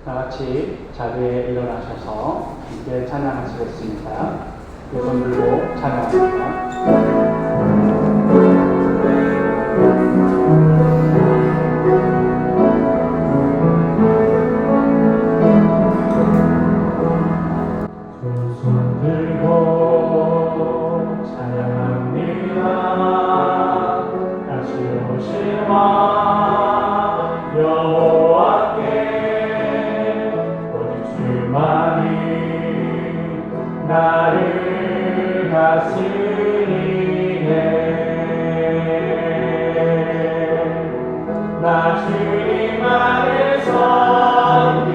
다 같이 자리에 일어나셔서 함께 찬양하시겠습니다. 두 손 들고 찬양합니다. 나를 다스리네. 나 주님만을 섬기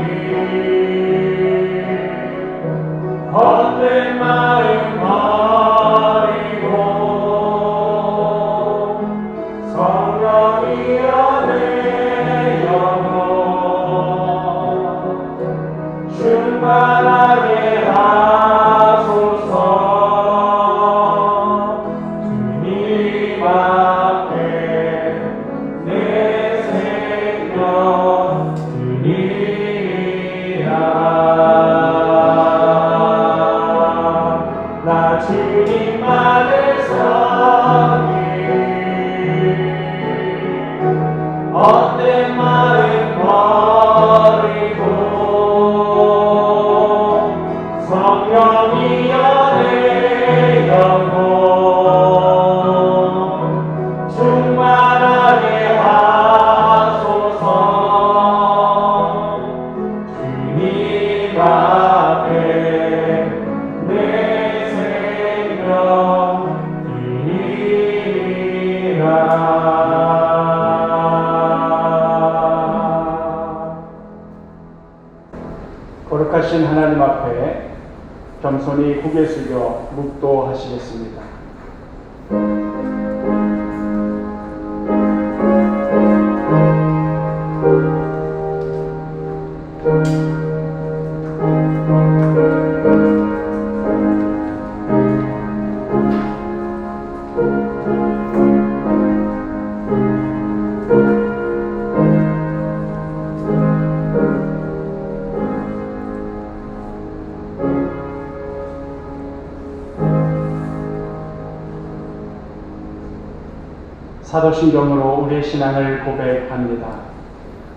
헛된 마음 버리고 성령이여 내 영혼 충만하게 주님만을 섬기 헛된 마음 버리고 성령이여 내 영혼 충만하게 하소서. 주님 앞에 내 생명 거룩하신 하나님 앞에 겸손히 고개 숙여 묵도하시겠습니다. 사도신경으로 우리의 신앙을 고백합니다.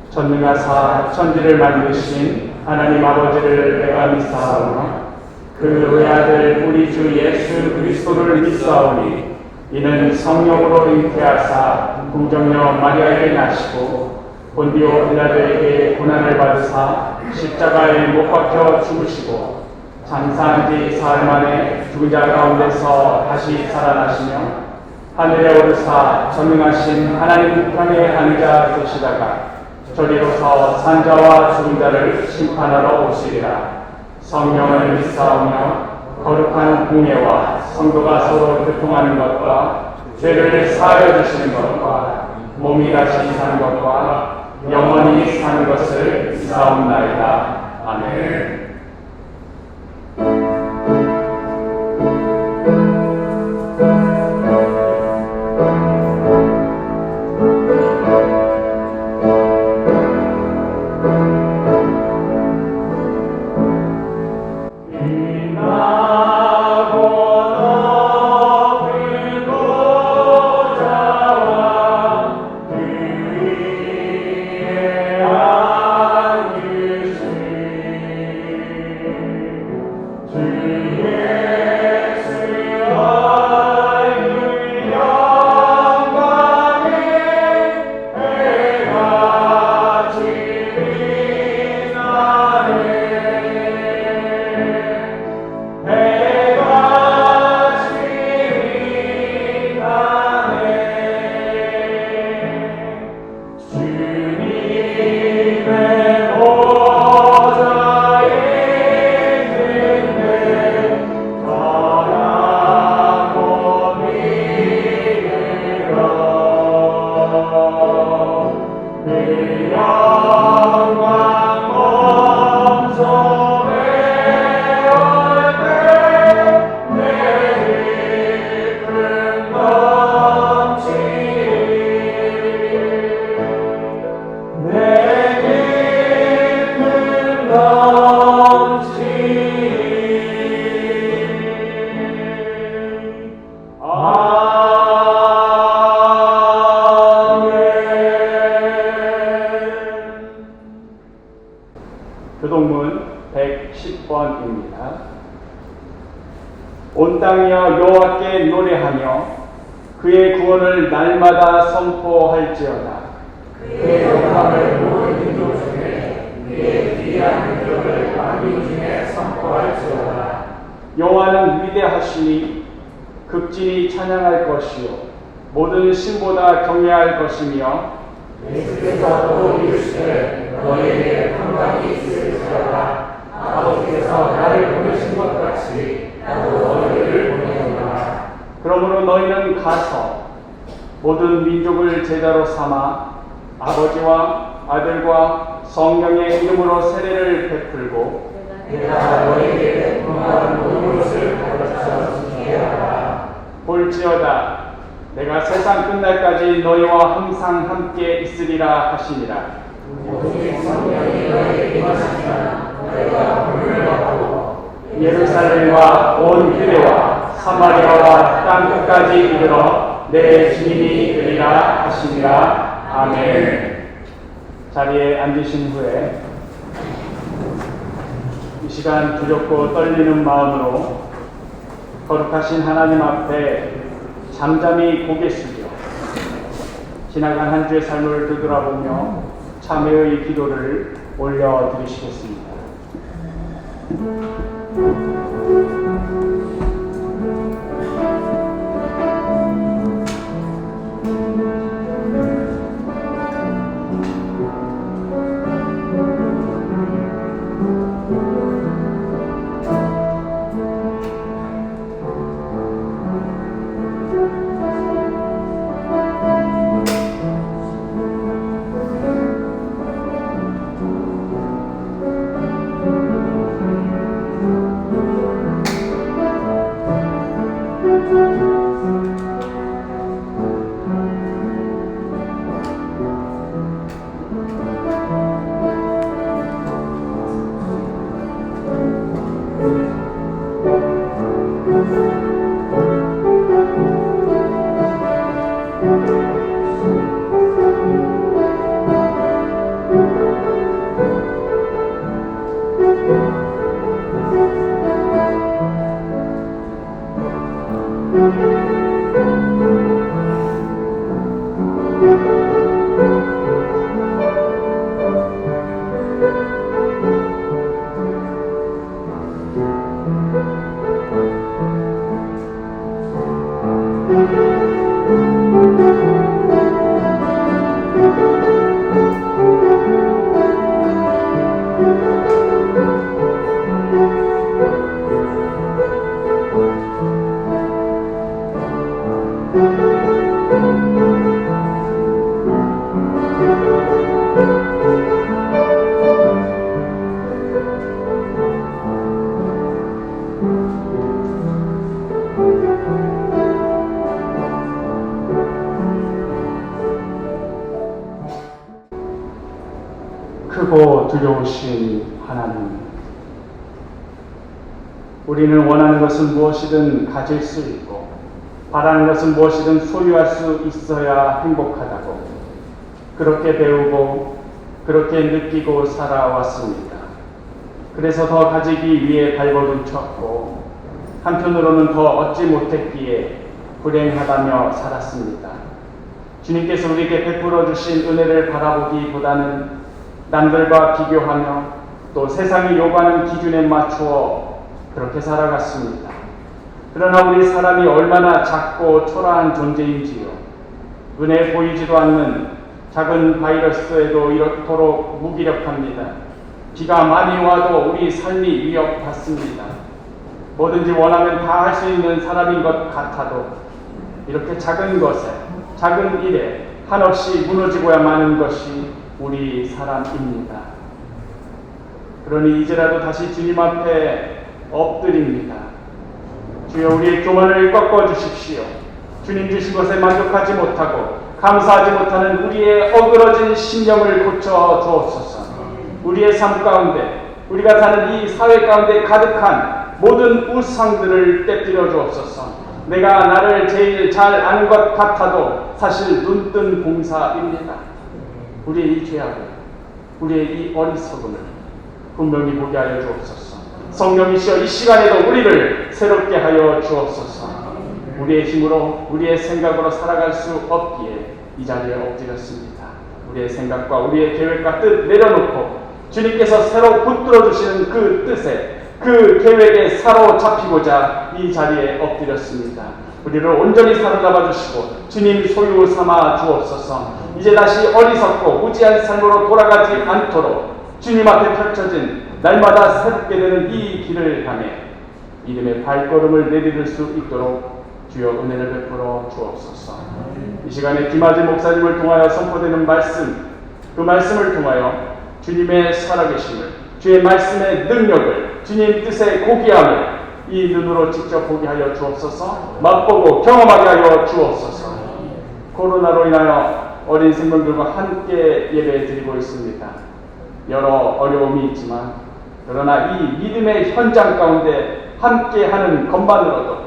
전능하사 천지를 만드신 하나님 아버지를 내가 믿사오나 그 외아들 우리 주 예수 그리스도를 믿사오니 이는 성령으로 잉태하사 궁정녀 마리아에게 나시고 본디오 빌라도에게 고난을 받으사 십자가에 못 박혀 죽으시고 장사한 지 사흘 만에 죽은 자 가운데서 다시 살아나시며 하늘에 오르사 전능하신 하나님 우편에 앉아 계시다가 저리로서 산자와 죽은 자를 심판하러 오시리라. 성령을 믿사오며 거룩한 공예와 성도가 서로 교통하는 것과 죄를 사하여 주시는 것과 몸이 다시 사는 것과 영원히 사는 것을 믿사옵나이다. 아멘. 교동문 110번입니다. 온 땅이여 여호와께 노래하며 그의 구원을 날마다 선포할지어다. 그의 영광을 모든 민족 중에 그의 귀한 능력을 만민 중에 선포할지어다. 여호와는 위대하시니 극진히 찬양할 것이요 모든 신보다 경외할 것이며 예수께서 또 이르시되 너희에게 평강이 있을지어다. 아버지께서 나를 보내신 것 같이 나도 너희를 보내노라. 그러므로 너희는 가서 모든 민족을 제자로 삼아 아버지와 아들과 성령의 이름으로 세례를 베풀고 내가 너희에게 분명한 모든 것을 가르쳐 지키게 하라. 볼지어다 내가 세상 끝날까지 너희와 항상 함께 있으리라 하시니라. 오직 성령이 너희에게 임하시면 너희가 본을 받고 예루살렘과 온 유대와 사마리아와 땅 끝까지 이르러 내 주님이 되리라 하시니라. 아멘. 자리에 앉으신 후에 이 시간 두렵고 떨리는 마음으로 거룩하신 하나님 앞에 잠잠히 고개 숙여 지나간 한 주의 삶을 되돌아보며 참회의 기도를 올려드리시겠습니다. 크고 두려우신 하나님, 우리는 원하는 것은 무엇이든 가질 수 있고 바라는 것은 무엇이든 소유할 수 있어야 행복하다고 그렇게 배우고 그렇게 느끼고 살아왔습니다. 그래서 더 가지기 위해 발버둥 쳤고 한편으로는 더 얻지 못했기에 불행하다며 살았습니다. 주님께서 우리에게 베풀어 주신 은혜를 바라보기보다는 남들과 비교하며 또 세상이 요구하는 기준에 맞추어 그렇게 살아갔습니다. 그러나 우리 사람이 얼마나 작고 초라한 존재인지요. 눈에 보이지도 않는 작은 바이러스에도 이렇도록 무기력합니다. 비가 많이 와도 우리 삶이 위협받습니다. 뭐든지 원하면 다 할 수 있는 사람인 것 같아도 이렇게 작은 것에, 작은 일에 한없이 무너지고야 마는 것이 우리 사람입니다. 그러니 이제라도 다시 주님 앞에 엎드립니다. 주여, 우리의 교만을 꺾어 주십시오. 주님 주신 것에 만족하지 못하고 감사하지 못하는 우리의 어그러진 심령을 고쳐 주옵소서. 우리의 삶 가운데, 우리가 사는 이 사회 가운데 가득한 모든 우상들을 떼뜨려 주옵소서. 내가 나를 제일 잘 아는 것 같아도 사실 눈뜬 공사입니다. 우리의 이 죄악을, 우리의 이 어리석음을, 분명히 보게 하여 주옵소서. 성령이시여 이 시간에도 우리를 새롭게 하여 주옵소서. 우리의 힘으로 우리의 생각으로 살아갈 수 없기에 이 자리에 엎드렸습니다. 우리의 생각과 우리의 계획과 뜻 내려놓고 주님께서 새로 붙들어 주시는 그 뜻에 그 계획에 사로잡히고자 이 자리에 엎드렸습니다. 우리를 온전히 사로잡아 주시고 주님 소유 삼아 주옵소서. 이제 다시 어리석고 무지한 삶으로 돌아가지 않도록 주님 앞에 펼쳐진 날마다 새롭게 되는 이 길을 향해 믿음의 발걸음을 내디딜 수 있도록 주여 은혜를 베풀어 주옵소서. 이 시간에 김아지 목사님을 통하여 선포되는 말씀, 그 말씀을 통하여 주님의 살아계심을, 주의 말씀의 능력을, 주님 뜻의 고귀함을 이 눈으로 직접 보게 하여 주옵소서. 맛보고 경험하게 하여 주옵소서. 코로나로 인하여 어린 생명들과 함께 예배 드리고 있습니다. 여러 어려움이 있지만 그러나 이 믿음의 현장 가운데 함께하는 것만으로도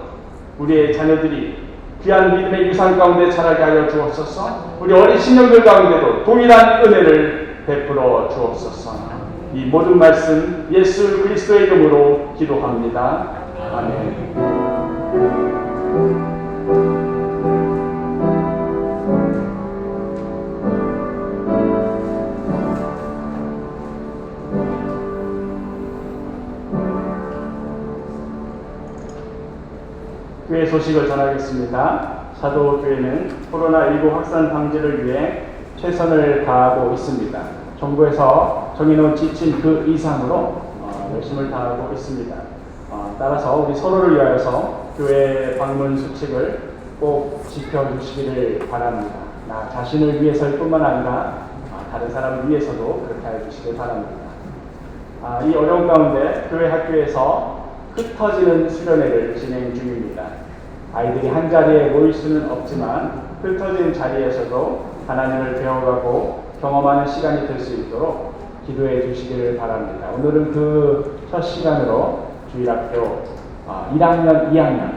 우리의 자녀들이 귀한 믿음의 유산 가운데 자라게 하여 주옵소서. 우리 어린 신령들 가운데도 동일한 은혜를 베풀어 주옵소서. 이 모든 말씀 예수 그리스도의 이름으로 기도합니다. 아멘. 교회 소식을 전하겠습니다. 사도교회는 코로나19 확산 방지를 위해 최선을 다하고 있습니다. 정부에서 정해놓은 지침 그 이상으로 열심을 다하고 있습니다. 따라서 우리 서로를 위하여서 교회 방문 수칙을 꼭 지켜주시기를 바랍니다. 나 자신을 위해서일 뿐만 아니라 다른 사람을 위해서도 그렇게 해주시길 바랍니다. 이 어려운 가운데 교회 학교에서 흩어지는 수련회를 진행 중입니다. 아이들이 한자리에 모일 수는 없지만 흩어진 자리에서도 하나님을 배워가고 경험하는 시간이 될 수 있도록 기도해 주시기를 바랍니다. 오늘은 그 첫 시간으로 주일학교 1학년, 2학년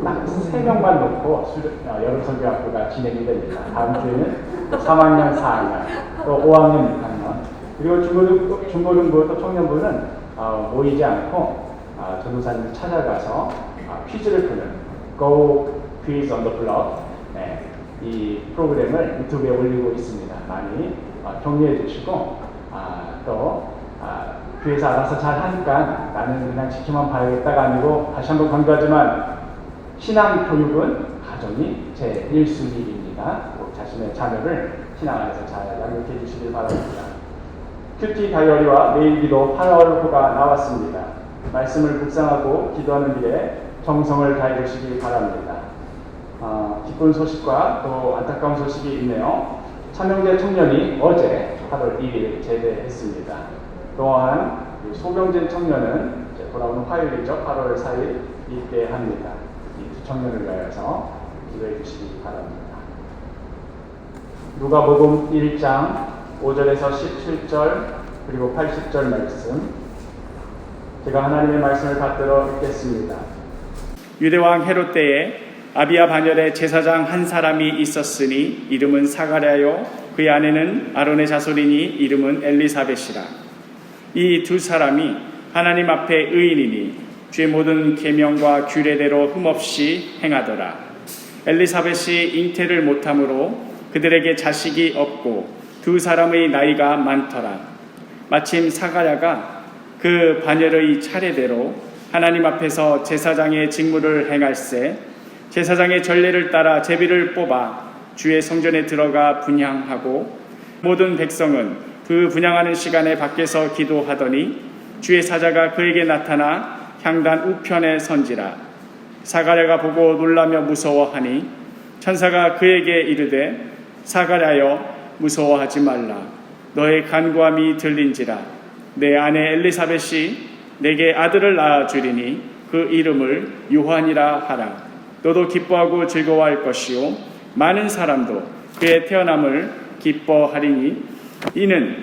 딱 3명만 놓고 여름선교학교가 진행이 됩니다. 다음 주에는 3학년, 4학년, 또 5학년, 6학년 그리고 중고등부 또 청년부는 모이지 않고 전도사님을 찾아가서 퀴즈를 푸는 Go Quiz on the Block 이 프로그램을 유튜브에 올리고 있습니다. 많이 격려해 주시고 또 교회에서 알아서 잘 하니까 나는 그냥 지켜만 봐야겠다가 아니고 다시 한번 강조하지만 신앙 교육은 가정이 제 1순위입니다. 꼭 자신의 자녀를 신앙 안에서 잘 양육해 주시길 바랍니다. 큐티 다이어리와 매일기도 8월호가 나왔습니다. 말씀을 묵상하고 기도하는 일에 정성을 다해 주시기 바랍니다. 기쁜 소식과 또 안타까운 소식이 있네요. 차명대 청년이 어제 8월 1일 제대했습니다. 또한 소병진 청년은 돌아오는 화요일이죠. 8월 4일 입대합니다. 이 두 청년을 위하여서 기도해 주시기 바랍니다. 누가복음 1장 5절에서 17절 그리고 80절 말씀 제가 하나님의 말씀을 받들어 읽겠습니다. 유대왕 헤롯 때에 아비야 반열에 제사장 한 사람이 있었으니 이름은 사가랴요 그의 아내는 아론의 자손이니 이름은 엘리사벳이라. 이 두 사람이 하나님 앞에 의인이니 주의 모든 계명과 규례대로 흠없이 행하더라. 엘리사벳이 잉태를 못함으로 그들에게 자식이 없고 두 사람의 나이가 많더라. 마침 사가랴가 그 반열의 차례대로 하나님 앞에서 제사장의 직무를 행할세 제사장의 전례를 따라 제비를 뽑아 주의 성전에 들어가 분향하고 모든 백성은 그 분향하는 시간에 밖에서 기도하더니 주의 사자가 그에게 나타나 향단 우편에 선지라. 사가랴가 보고 놀라며 무서워하니 천사가 그에게 이르되 사가랴여 무서워하지 말라. 너의 간구함이 들린지라. 내 아내 엘리사벳이 내게 아들을 낳아주리니 그 이름을 요한이라 하라. 너도 기뻐하고 즐거워할 것이요 많은 사람도 그의 태어남을 기뻐하리니 이는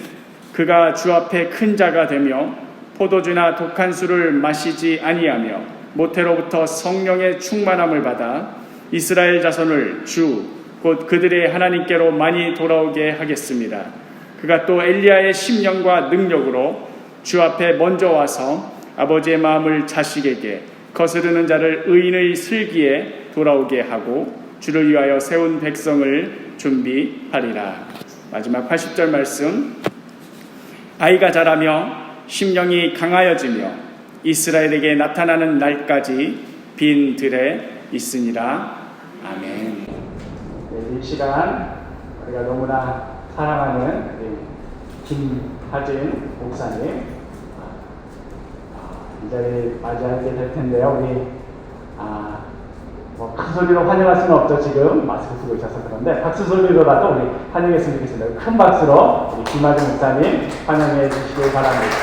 그가 주 앞에 큰 자가 되며 포도주나 독한 술을 마시지 아니하며 모태로부터 성령의 충만함을 받아 이스라엘 자손을 주 곧 그들의 하나님께로 많이 돌아오게 하겠습니다. 그가 또 엘리야의 심령과 능력으로 주 앞에 먼저 와서 아버지의 마음을 자식에게, 거스르는 자를 의인의 슬기에 돌아오게 하고 주를 위하여 세운 백성을 준비하리라. 마지막 80절 말씀. 아이가 자라며 심령이 강하여지며 이스라엘에게 나타나는 날까지 빈 들에 있으니라. 아멘. 네, 이 시간 우리가 너무나 사랑하는 김하진 목사님 이 자리에 맞이하게 될 텐데요. 우리 큰 소리로 환영할 수는 없죠. 지금 마스크 쓰고 있어서. 그런데 박수 소리로라도 우리 환영했으면 좋겠습니다. 큰 박수로 우리 김하진 목사님 환영해 주시길 바랍니다.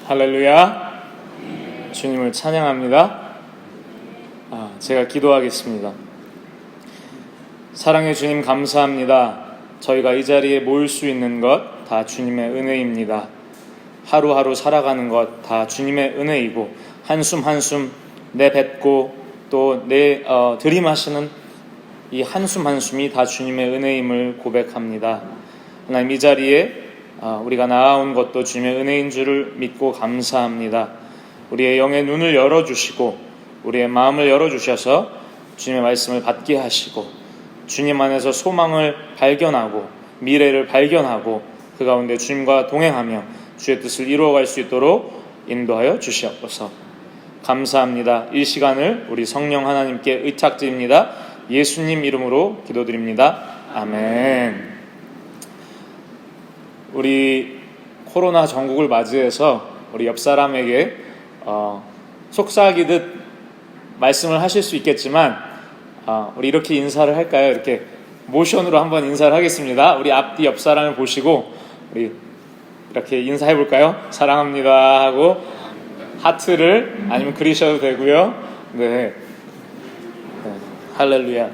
할렐루야. 주님을 찬양합니다. 제가 기도하겠습니다. 사랑의 주님, 감사합니다. 저희가 이 자리에 모일 수 있는 것 다 주님의 은혜입니다. 하루하루 살아가는 것 다 주님의 은혜이고, 한숨 한숨 내뱉고 또 들이마시는 이 한숨 한숨이 다 주님의 은혜임을 고백합니다. 하나님, 이 자리에 우리가 나아온 것도 주님의 은혜인 줄을 믿고 감사합니다. 우리의 영의 눈을 열어주시고 우리의 마음을 열어주셔서 주님의 말씀을 받게 하시고 주님 안에서 소망을 발견하고 미래를 발견하고 그 가운데 주님과 동행하며 주의 뜻을 이루어갈 수 있도록 인도하여 주시옵소서. 감사합니다. 이 시간을 우리 성령 하나님께 의탁드립니다. 예수님 이름으로 기도드립니다. 아멘. 우리 코로나 전국을 맞이해서 우리 옆 사람에게 속삭이듯 말씀을 하실 수 있겠지만 우리 이렇게 인사를 할까요? 이렇게 모션으로 한번 인사를 하겠습니다. 우리 앞뒤 옆 사람을 보시고 우리 이렇게 인사해 볼까요? 사랑합니다 하고 하트를 아니면 그리셔도 되고요. 네. 할렐루야.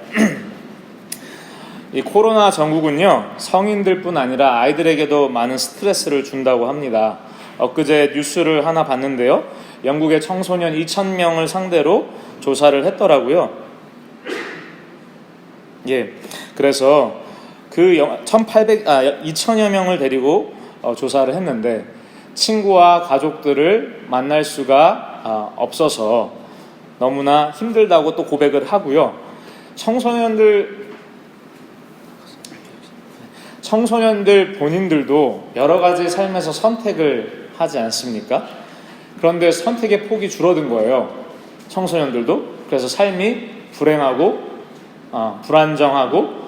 이 코로나 전국은요, 성인들뿐 아니라 아이들에게도 많은 스트레스를 준다고 합니다. 엊그제 뉴스를 하나 봤는데요, 영국의 청소년 2,000명을 상대로 조사를 했더라고요. 예, 그래서 그 2,000여 명을 데리고 조사를 했는데 친구와 가족들을 만날 수가 없어서 너무나 힘들다고 또 고백을 하고요. 청소년들 본인들도 여러 가지 삶에서 선택을 하지 않습니까? 그런데 선택의 폭이 줄어든 거예요. 청소년들도. 그래서 삶이 불행하고 불안정하고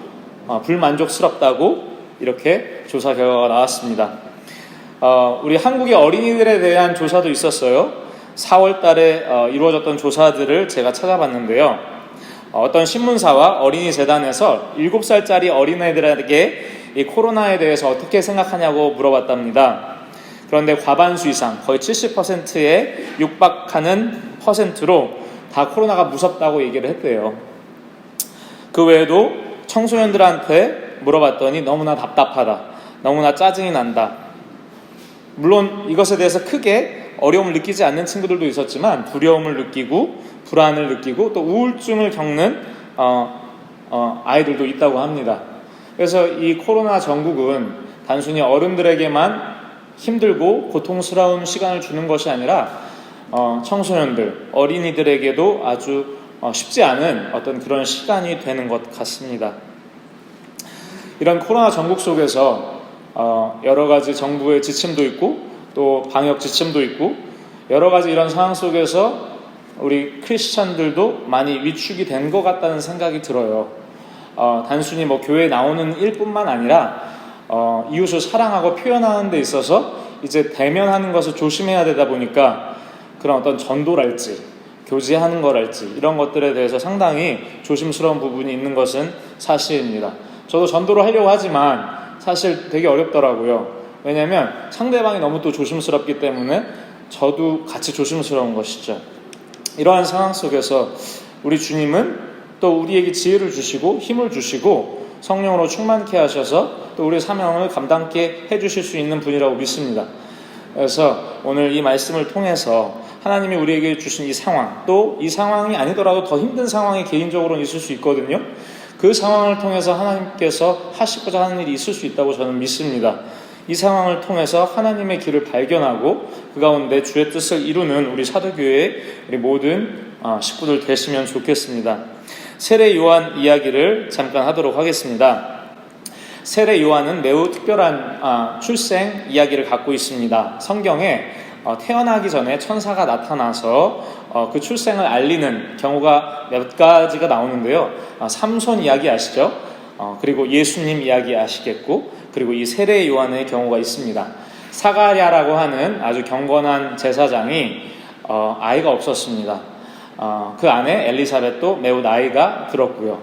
불만족스럽다고 이렇게 조사 결과가 나왔습니다. 우리 한국의 어린이들에 대한 조사도 있었어요. 4월 달에 이루어졌던 조사들을 제가 찾아봤는데요. 어떤 신문사와 어린이 재단에서 7살짜리 어린애들에게 이 코로나에 대해서 어떻게 생각하냐고 물어봤답니다. 그런데 과반수 이상, 거의 70%에 육박하는 퍼센트로 다 코로나가 무섭다고 얘기를 했대요. 그 외에도 청소년들한테 물어봤더니 너무나 답답하다, 너무나 짜증이 난다. 물론 이것에 대해서 크게 어려움을 느끼지 않는 친구들도 있었지만 두려움을 느끼고 불안을 느끼고 또 우울증을 겪는 아이들도 있다고 합니다. 그래서 이 코로나 전국은 단순히 어른들에게만 힘들고 고통스러운 시간을 주는 것이 아니라 청소년들, 어린이들에게도 아주 쉽지 않은 어떤 그런 시간이 되는 것 같습니다. 이런 코로나 전국 속에서 여러 가지 정부의 지침도 있고 또 방역 지침도 있고 여러 가지 이런 상황 속에서 우리 크리스찬들도 많이 위축이 된 것 같다는 생각이 들어요. 단순히 교회에 나오는 일뿐만 아니라 이웃을 사랑하고 표현하는 데 있어서 이제 대면하는 것을 조심해야 되다 보니까 그런 어떤 전도랄지 교제하는 거랄지 이런 것들에 대해서 상당히 조심스러운 부분이 있는 것은 사실입니다. 저도 전도를 하려고 하지만 사실 되게 어렵더라고요. 왜냐하면 상대방이 너무 또 조심스럽기 때문에 저도 같이 조심스러운 것이죠. 이러한 상황 속에서 우리 주님은 또 우리에게 지혜를 주시고 힘을 주시고 성령으로 충만케 하셔서 또 우리의 사명을 감당케 해주실 수 있는 분이라고 믿습니다. 그래서 오늘 이 말씀을 통해서 하나님이 우리에게 주신 이 상황, 또 이 상황이 아니더라도 더 힘든 상황이 개인적으로는 있을 수 있거든요. 그 상황을 통해서 하나님께서 하시고자 하는 일이 있을 수 있다고 저는 믿습니다. 이 상황을 통해서 하나님의 길을 발견하고 그 가운데 주의 뜻을 이루는 우리 사도교회의 우리 모든 식구들 되시면 좋겠습니다. 세례 요한 이야기를 잠깐 하도록 하겠습니다. 세례 요한은 매우 특별한 출생 이야기를 갖고 있습니다. 성경에 태어나기 전에 천사가 나타나서 그 출생을 알리는 경우가 몇 가지가 나오는데요. 삼손 이야기 아시죠? 그리고 예수님 이야기 아시겠고, 그리고 이 세례 요한의 경우가 있습니다. 사가랴라고 하는 아주 경건한 제사장이 아이가 없었습니다. 그 안에 엘리사벳도 매우 나이가 들었고요.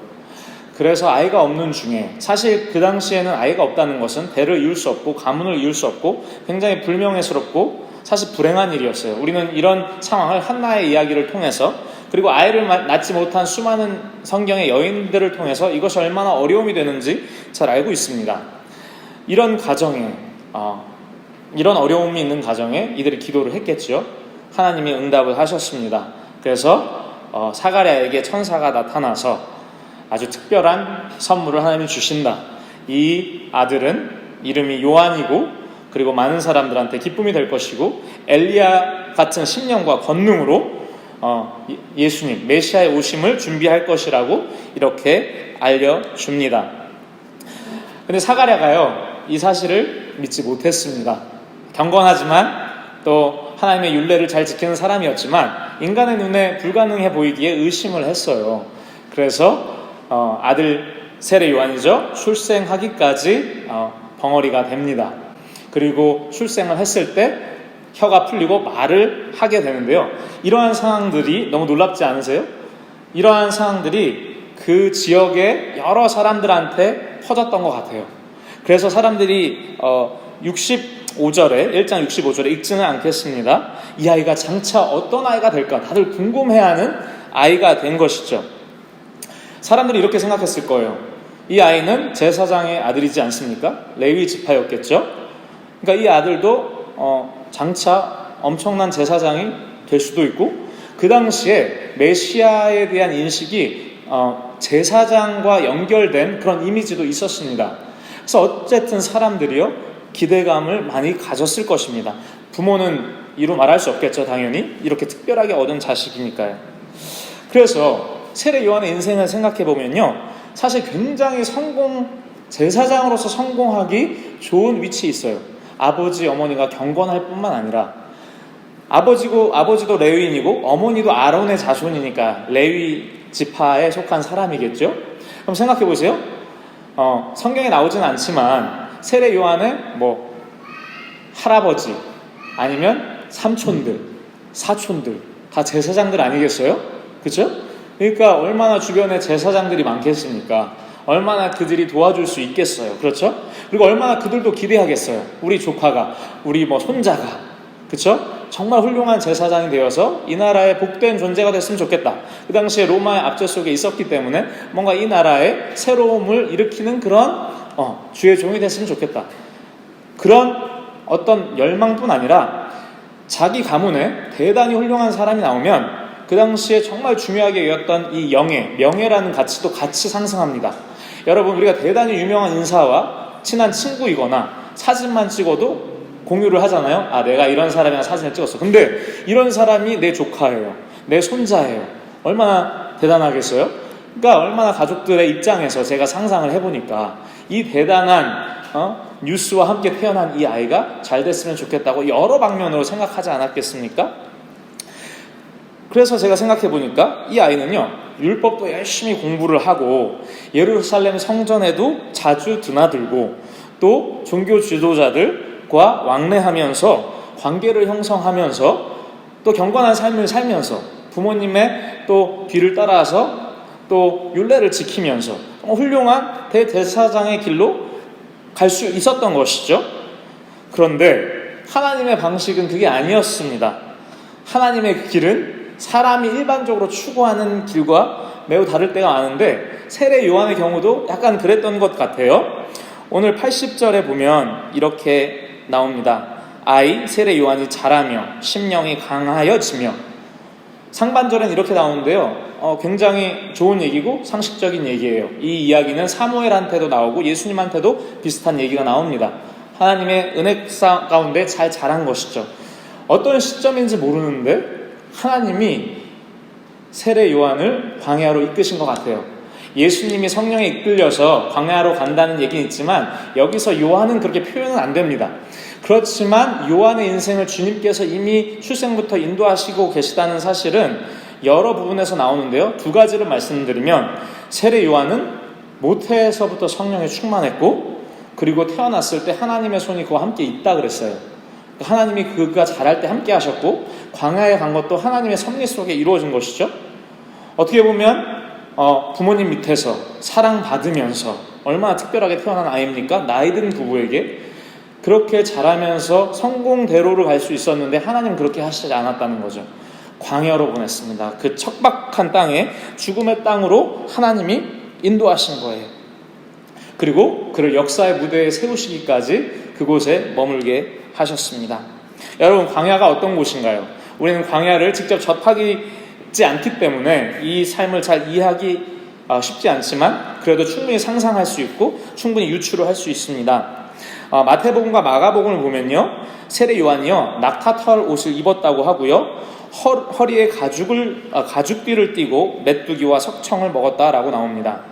그래서 아이가 없는 중에, 사실 그 당시에는 아이가 없다는 것은 배를 이을 수 없고 가문을 이을 수 없고 굉장히 불명예스럽고 사실 불행한 일이었어요. 우리는 이런 상황을 한나의 이야기를 통해서, 그리고 아이를 낳지 못한 수많은 성경의 여인들을 통해서 이것이 얼마나 어려움이 되는지 잘 알고 있습니다. 이런 가정에, 이런 어려움이 있는 가정에 이들이 기도를 했겠죠. 하나님이 응답을 하셨습니다. 그래서 사가랴에게 천사가 나타나서 아주 특별한 선물을 하나님이 주신다. 이 아들은 이름이 요한이고, 그리고 많은 사람들한테 기쁨이 될 것이고, 엘리야 같은 심령과 권능으로 예수님 메시아의 오심을 준비할 것이라고 이렇게 알려줍니다. 근데 사가랴가요, 이 사실을 믿지 못했습니다. 경건하지만 또 하나님의 율례를 잘 지키는 사람이었지만 인간의 눈에 불가능해 보이기에 의심을 했어요. 그래서 아들 세례 요한이죠, 출생하기까지 벙어리가 됩니다. 그리고 출생을 했을 때 혀가 풀리고 말을 하게 되는데요. 이러한 상황들이 너무 놀랍지 않으세요? 이러한 상황들이 그 지역의 여러 사람들한테 퍼졌던 것 같아요. 그래서 사람들이 1장 65절에 읽지는 않겠습니다. 이 아이가 장차 어떤 아이가 될까 다들 궁금해하는 아이가 된 것이죠. 사람들이 이렇게 생각했을 거예요. 이 아이는 제사장의 아들이지 않습니까? 레위 지파였겠죠. 그러니까 이 아들도 장차 엄청난 제사장이 될 수도 있고, 그 당시에 메시아에 대한 인식이 제사장과 연결된 그런 이미지도 있었습니다. 그래서 어쨌든 사람들이요, 기대감을 많이 가졌을 것입니다. 부모는 이루 말할 수 없겠죠. 당연히 이렇게 특별하게 얻은 자식이니까요. 그래서 세례 요한의 인생을 생각해 보면요, 사실 굉장히 제사장으로서 성공하기 좋은 위치에 있어요. 아버지 어머니가 경건할 뿐만 아니라 아버지도 레위인이고 어머니도 아론의 자손이니까 레위 지파에 속한 사람이겠죠. 그럼 생각해 보세요. 성경에 나오진 않지만 세례 요한의 할아버지 아니면 삼촌들, 사촌들 다 제사장들 아니겠어요? 그렇죠? 그러니까 얼마나 주변에 제사장들이 많겠습니까? 얼마나 그들이 도와줄 수 있겠어요? 그렇죠? 그리고 얼마나 그들도 기대하겠어요? 우리 조카가, 우리 손자가, 그렇죠? 정말 훌륭한 제사장이 되어서 이 나라의 복된 존재가 됐으면 좋겠다. 그 당시에 로마의 압제 속에 있었기 때문에 뭔가 이 나라의 새로움을 일으키는 그런 주의 종이 됐으면 좋겠다. 그런 어떤 열망뿐 아니라 자기 가문에 대단히 훌륭한 사람이 나오면 그 당시에 정말 중요하게 여겼던 이 명예라는 가치도 같이 상승합니다. 여러분, 우리가 대단히 유명한 인사와 친한 친구이거나 사진만 찍어도 공유를 하잖아요. 내가 이런 사람이랑 사진을 찍었어. 근데 이런 사람이 내 조카예요, 내 손자예요. 얼마나 대단하겠어요? 그러니까 얼마나 가족들의 입장에서 제가 상상을 해보니까 이 대단한 뉴스와 함께 태어난 이 아이가 잘 됐으면 좋겠다고 여러 방면으로 생각하지 않았겠습니까? 그래서 제가 생각해보니까 이 아이는요, 율법도 열심히 공부를 하고 예루살렘 성전에도 자주 드나들고 또 종교 지도자들과 왕래하면서 관계를 형성하면서 또 경건한 삶을 살면서 부모님의 또 뒤를 따라서 또 율례를 지키면서 훌륭한 대제사장의 길로 갈 수 있었던 것이죠. 그런데 하나님의 방식은 그게 아니었습니다. 하나님의 길은 사람이 일반적으로 추구하는 길과 매우 다를 때가 많은데 세례 요한의 경우도 약간 그랬던 것 같아요. 오늘 80절에 보면 이렇게 나옵니다. 아이 세례 요한이 자라며 심령이 강하여지며, 상반절엔 이렇게 나오는데요. 굉장히 좋은 얘기고 상식적인 얘기예요. 이 이야기는 사무엘한테도 나오고 예수님한테도 비슷한 얘기가 나옵니다. 하나님의 은혜사 가운데 잘 자란 것이죠. 어떤 시점인지 모르는데 하나님이 세례 요한을 광야로 이끄신 것 같아요. 예수님이 성령에 이끌려서 광야로 간다는 얘기는 있지만 여기서 요한은 그렇게 표현은 안 됩니다. 그렇지만 요한의 인생을 주님께서 이미 출생부터 인도하시고 계시다는 사실은 여러 부분에서 나오는데요. 두 가지를 말씀드리면 세례 요한은 모태에서부터 성령에 충만했고 그리고 태어났을 때 하나님의 손이 그와 함께 있다 그랬어요. 하나님이 그가 자랄 때 함께 하셨고 광야에 간 것도 하나님의 섭리 속에 이루어진 것이죠. 어떻게 보면 부모님 밑에서 사랑받으면서 얼마나 특별하게 태어난 아이입니까? 나이든 부부에게 그렇게 자라면서 성공대로를 갈 수 있었는데 하나님은 그렇게 하시지 않았다는 거죠. 광야로 보냈습니다. 그 척박한 땅에 죽음의 땅으로 하나님이 인도하신 거예요. 그리고 그를 역사의 무대에 세우시기까지 그곳에 머물게 하셨습니다. 여러분, 광야가 어떤 곳인가요? 우리는 광야를 직접 접하지 않기 때문에 이 삶을 잘 이해하기 쉽지 않지만 그래도 충분히 상상할 수 있고 충분히 유추를 할 수 있습니다. 마태복음과 마가복음을 보면요, 세례 요한이요 낙타털 옷을 입었다고 하고요, 허리에 가죽띠를 띠고 메뚜기와 석청을 먹었다라고 나옵니다.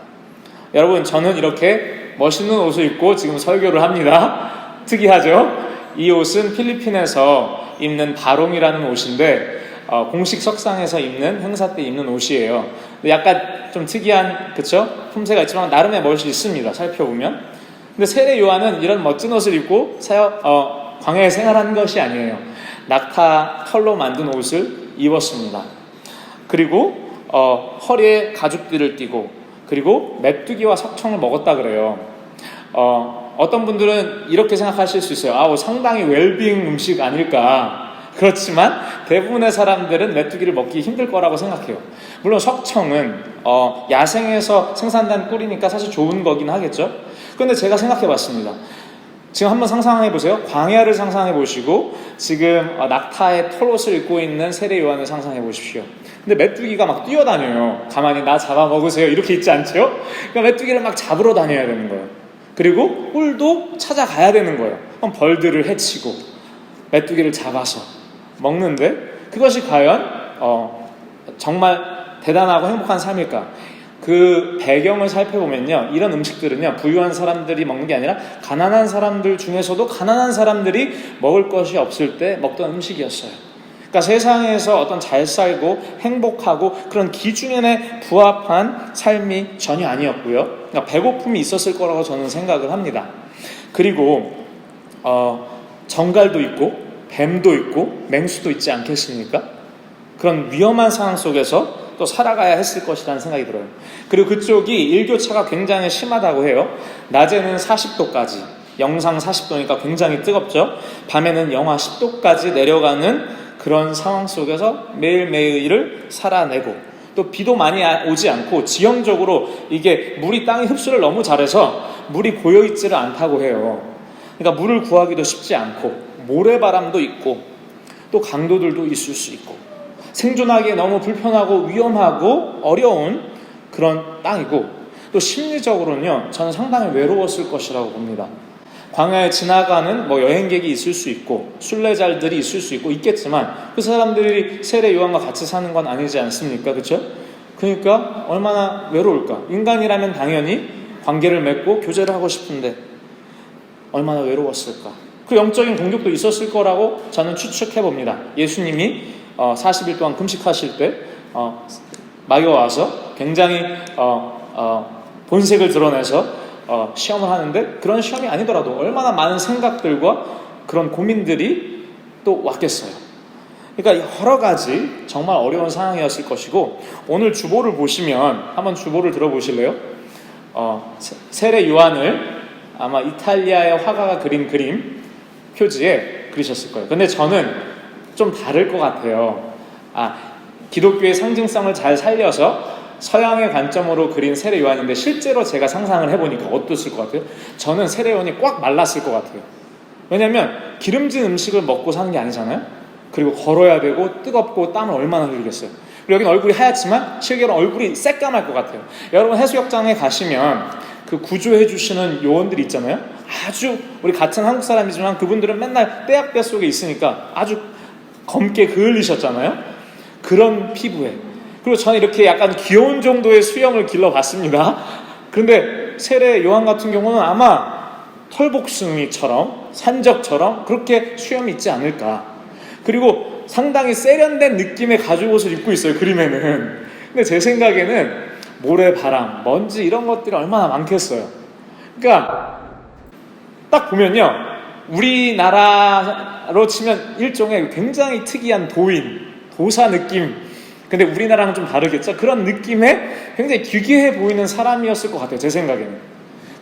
여러분, 저는 이렇게 멋있는 옷을 입고 지금 설교를 합니다. 특이하죠? 이 옷은 필리핀에서 입는 바롱이라는 옷인데 공식 석상에서 입는 행사 때 입는 옷이에요. 약간 좀 특이한, 그쵸? 품새가 있지만 나름의 멋이 있습니다. 살펴보면. 근데 세례 요한은 이런 멋진 옷을 입고 광야에 생활한 것이 아니에요. 낙타 털로 만든 옷을 입었습니다. 그리고 허리에 가죽띠를 띠고 그리고 메뚜기와 석청을 먹었다 그래요. 어떤 분들은 이렇게 생각하실 수 있어요. 상당히 웰빙 음식 아닐까. 그렇지만 대부분의 사람들은 메뚜기를 먹기 힘들 거라고 생각해요. 물론 석청은 야생에서 생산된 꿀이니까 사실 좋은 거긴 하겠죠. 그런데 제가 생각해 봤습니다. 지금 한번 상상해 보세요. 광야를 상상해 보시고 지금 낙타의 털옷을 입고 있는 세례 요한을 상상해 보십시오. 근데 메뚜기가 막 뛰어다녀요. 가만히 나 잡아먹으세요 이렇게 있지 않죠? 그러니까 메뚜기를 막 잡으러 다녀야 되는 거예요. 그리고 꿀도 찾아가야 되는 거예요. 그럼 벌들을 해치고 메뚜기를 잡아서 먹는데 그것이 과연 정말 대단하고 행복한 삶일까? 그 배경을 살펴보면요, 이런 음식들은요 부유한 사람들이 먹는 게 아니라 가난한 사람들 중에서도 가난한 사람들이 먹을 것이 없을 때 먹던 음식이었어요. 그러니까 세상에서 어떤 잘 살고 행복하고 그런 기준에 부합한 삶이 전혀 아니었고요. 그러니까 배고픔이 있었을 거라고 저는 생각을 합니다. 그리고 정갈도 있고 뱀도 있고 맹수도 있지 않겠습니까? 그런 위험한 상황 속에서 또 살아가야 했을 것이라는 생각이 들어요. 그리고 그쪽이 일교차가 굉장히 심하다고 해요. 낮에는 40도까지, 영상 40도니까 굉장히 뜨겁죠. 밤에는 영하 10도까지 내려가는 그런 상황 속에서 매일매일을 살아내고 또 비도 많이 오지 않고 지형적으로 이게 물이 땅의 흡수를 너무 잘해서 물이 고여있지를 않다고 해요. 그러니까 물을 구하기도 쉽지 않고 모래바람도 있고 또 강도들도 있을 수 있고 생존하기에 너무 불편하고 위험하고 어려운 그런 땅이고 또 심리적으로는요 저는 상당히 외로웠을 것이라고 봅니다. 광야에 지나가는 여행객이 있을 수 있고 순례자들이 있을 수 있고 있겠지만 그 사람들이 세례 요한과 같이 사는 건 아니지 않습니까? 그렇죠? 그러니까 얼마나 외로울까? 인간이라면 당연히 관계를 맺고 교제를 하고 싶은데 얼마나 외로웠을까? 그 영적인 공격도 있었을 거라고 저는 추측해 봅니다. 예수님이 40일 동안 금식하실 때 마귀가 와서 굉장히 본색을 드러내서 시험을 하는데 그런 시험이 아니더라도 얼마나 많은 생각들과 그런 고민들이 또 왔겠어요. 그러니까 여러 가지 정말 어려운 상황이었을 것이고 오늘 주보를 보시면 한번 주보를 들어보실래요? 세례 요한을 아마 이탈리아의 화가가 그린 그림 표지에 그리셨을 거예요. 근데 저는 좀 다를 것 같아요. 기독교의 상징성을 잘 살려서 서양의 관점으로 그린 세례 요한인데 실제로 제가 상상을 해보니까 어땠을 것 같아요? 저는 세례 요한이 꽉 말랐을 것 같아요. 왜냐하면 기름진 음식을 먹고 사는 게 아니잖아요. 그리고 걸어야 되고 뜨겁고 땀을 얼마나 흘리겠어요. 그리고 여기는 얼굴이 하얗지만 실제로 얼굴이 새까말 것 같아요. 여러분 해수욕장에 가시면 그 구조해 주시는 요원들이 있잖아요. 아주 우리 같은 한국 사람이지만 그분들은 맨날 떼약볕 속에 있으니까 아주 검게 그을리셨잖아요. 그런 피부에. 그리고 저는 이렇게 약간 귀여운 정도의 수영을 길러봤습니다. 그런데 세례 요한 같은 경우는 아마 털복숭이처럼 산적처럼 그렇게 수염이 있지 않을까. 그리고 상당히 세련된 느낌의 가죽옷을 입고 있어요, 그림에는. 근데 제 생각에는 모래바람, 먼지 이런 것들이 얼마나 많겠어요. 그러니까 딱 보면요, 우리나라로 치면 일종의 굉장히 특이한 도사 느낌. 근데 우리나라랑 좀 다르겠죠. 그런 느낌의 굉장히 기괴해 보이는 사람이었을 것 같아요, 제 생각에는.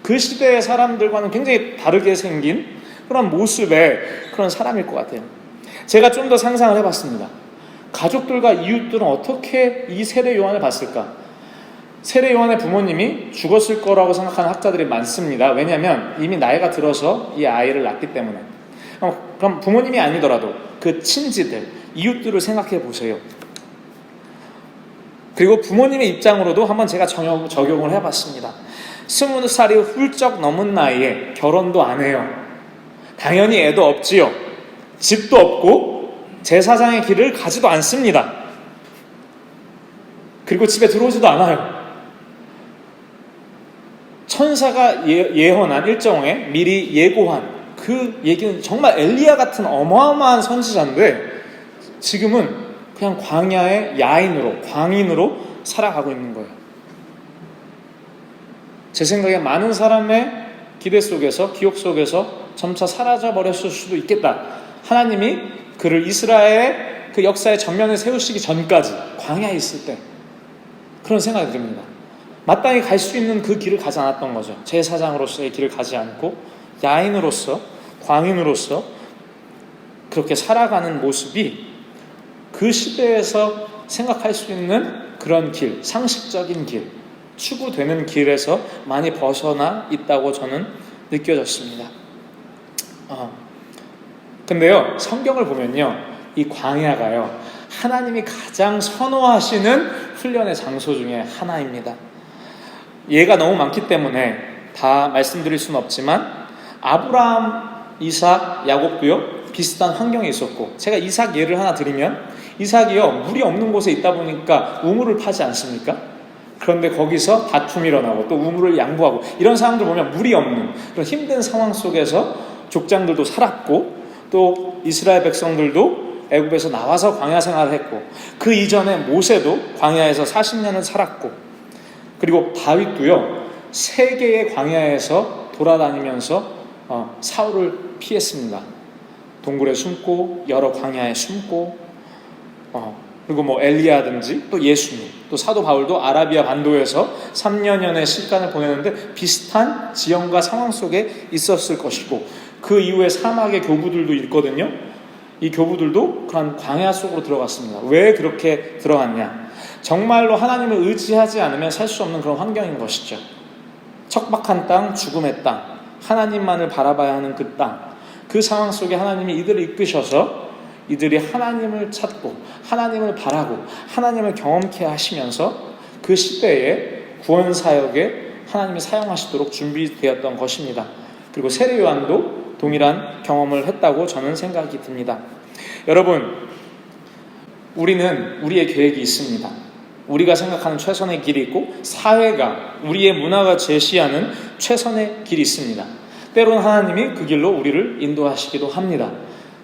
그 시대의 사람들과는 굉장히 다르게 생긴 그런 모습의 그런 사람일 것 같아요. 제가 좀 더 상상을 해봤습니다. 가족들과 이웃들은 어떻게 이 세례 요한을 봤을까? 세례 요한의 부모님이 죽었을 거라고 생각하는 학자들이 많습니다. 왜냐하면 이미 나이가 들어서 이 아이를 낳기 때문에. 그럼 부모님이 아니더라도 그 친지들, 이웃들을 생각해 보세요. 그리고 부모님의 입장으로도 한번 제가 적용을 해봤습니다. 20살이 훌쩍 넘은 나이에 결혼도 안 해요. 당연히 애도 없지요. 집도 없고 제사장의 길을 가지도 않습니다. 그리고 집에 들어오지도 않아요. 천사가 예언한 일정에 미리 예고한 그 얘기는 정말 엘리야 같은 어마어마한 선지자인데 지금은 그냥 광야의 야인으로, 광인으로 살아가고 있는 거예요. 제 생각에 많은 사람의 기대 속에서, 기억 속에서 점차 사라져버렸을 수도 있겠다. 하나님이 그를 이스라엘의 그 역사의 전면에 세우시기 전까지 광야에 있을 때 그런 생각이 듭니다. 마땅히 갈 수 있는 그 길을 가지 않았던 거죠. 제사장으로서의 길을 가지 않고 야인으로서, 광인으로서 그렇게 살아가는 모습이 그 시대에서 생각할 수 있는 그런 길, 상식적인 길, 추구되는 길에서 많이 벗어나 있다고 저는 느껴졌습니다. 근데요, 성경을 보면요, 이 광야가요, 하나님이 가장 선호하시는 훈련의 장소 중에 하나입니다. 예가 너무 많기 때문에 다 말씀드릴 수는 없지만 아브라함, 이삭, 야곱도요 비슷한 환경에 있었고, 제가 이삭 예를 하나 드리면 이삭이요 물이 없는 곳에 있다 보니까 우물을 파지 않습니까? 그런데 거기서 다툼이 일어나고 또 우물을 양보하고 이런 상황들 보면 물이 없는 그런 힘든 상황 속에서 족장들도 살았고 또 이스라엘 백성들도 애굽에서 나와서 광야 생활을 했고 그 이전에 모세도 광야에서 40년을 살았고 그리고 다윗도요 세계의 광야에서 돌아다니면서 사울을 피했습니다. 동굴에 숨고 여러 광야에 숨고 그리고 뭐 엘리야든지 또 예수님 또 사도 바울도 아라비아 반도에서 3년여의 시간을 보내는데 비슷한 지형과 상황 속에 있었을 것이고 그 이후에 사막의 교부들도 있거든요. 이 교부들도 그런 광야 속으로 들어갔습니다. 왜 그렇게 들어갔냐? 정말로 하나님을 의지하지 않으면 살 수 없는 그런 환경인 것이죠. 척박한 땅, 죽음의 땅, 하나님만을 바라봐야 하는 그 땅, 그 상황 속에 하나님이 이들을 이끄셔서 이들이 하나님을 찾고 하나님을 바라고 하나님을 경험케 하시면서 그 시대에 구원 사역에 하나님이 사용하시도록 준비되었던 것입니다. 그리고 세례 요한도 동일한 경험을 했다고 저는 생각이 듭니다. 여러분, 우리는 우리의 계획이 있습니다. 우리가 생각하는 최선의 길이 있고 사회가, 우리의 문화가 제시하는 최선의 길이 있습니다. 때로는 하나님이 그 길로 우리를 인도하시기도 합니다.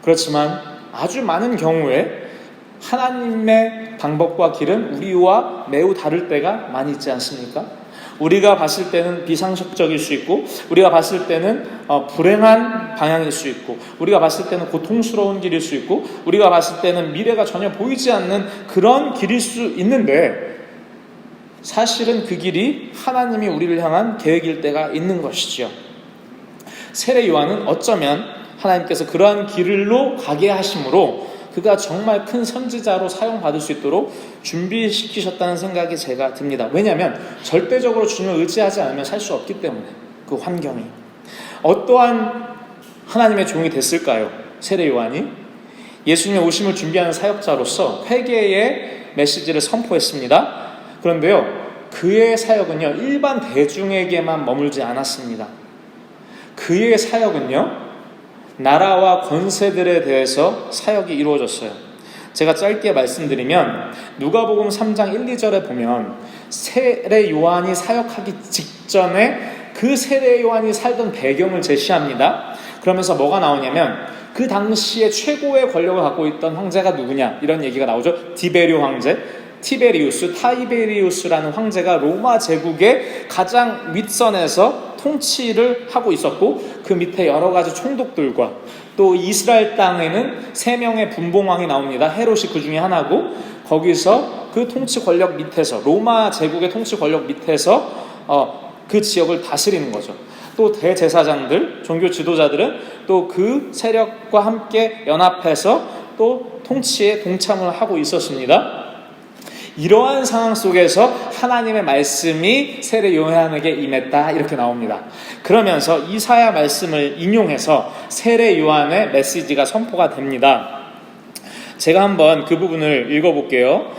그렇지만 아주 많은 경우에 하나님의 방법과 길은 우리와 매우 다를 때가 많이 있지 않습니까? 우리가 봤을 때는 비상식적일 수 있고 우리가 봤을 때는 불행한 방향일 수 있고 우리가 봤을 때는 고통스러운 길일 수 있고 우리가 봤을 때는 미래가 전혀 보이지 않는 그런 길일 수 있는데 사실은 그 길이 하나님이 우리를 향한 계획일 때가 있는 것이죠. 세례 요한은 어쩌면 하나님께서 그러한 길로 가게 하심으로 그가 정말 큰 선지자로 사용받을 수 있도록 준비시키셨다는 생각이 제가 듭니다. 왜냐하면 절대적으로 주님을 의지하지 않으면 살 수 없기 때문에 그 환경이. 어떠한 하나님의 종이 됐을까요? 세례 요한이 예수님의 오심을 준비하는 사역자로서 회개의 메시지를 선포했습니다. 그런데요, 그의 사역은요, 일반 대중에게만 머물지 않았습니다. 그의 사역은요, 나라와 권세들에 대해서 사역이 이루어졌어요. 제가 짧게 말씀드리면 누가복음 3장 1, 2절에 보면 세례 요한이 사역하기 직전에 그 세례 요한이 살던 배경을 제시합니다. 그러면서 뭐가 나오냐면 그 당시에 최고의 권력을 갖고 있던 황제가 누구냐, 이런 얘기가 나오죠. 디베리오 황제, 티베리우스, 타이베리우스라는 황제가 로마 제국의 가장 윗선에서 통치를 하고 있었고, 그 밑에 여러 가지 총독들과 또 이스라엘 땅에는 3명의 분봉왕이 나옵니다. 헤롯이 그 중에 하나고, 거기서 그 통치 권력 밑에서, 로마 제국의 통치 권력 밑에서 그 지역을 다스리는 거죠. 또 대제사장들, 종교 지도자들은 또 그 세력과 함께 연합해서 또 통치에 동참을 하고 있었습니다. 이러한 상황 속에서 하나님의 말씀이 세례 요한에게 임했다, 이렇게 나옵니다. 그러면서 이사야 말씀을 인용해서 세례 요한의 메시지가 선포가 됩니다. 제가 한번 그 부분을 읽어볼게요.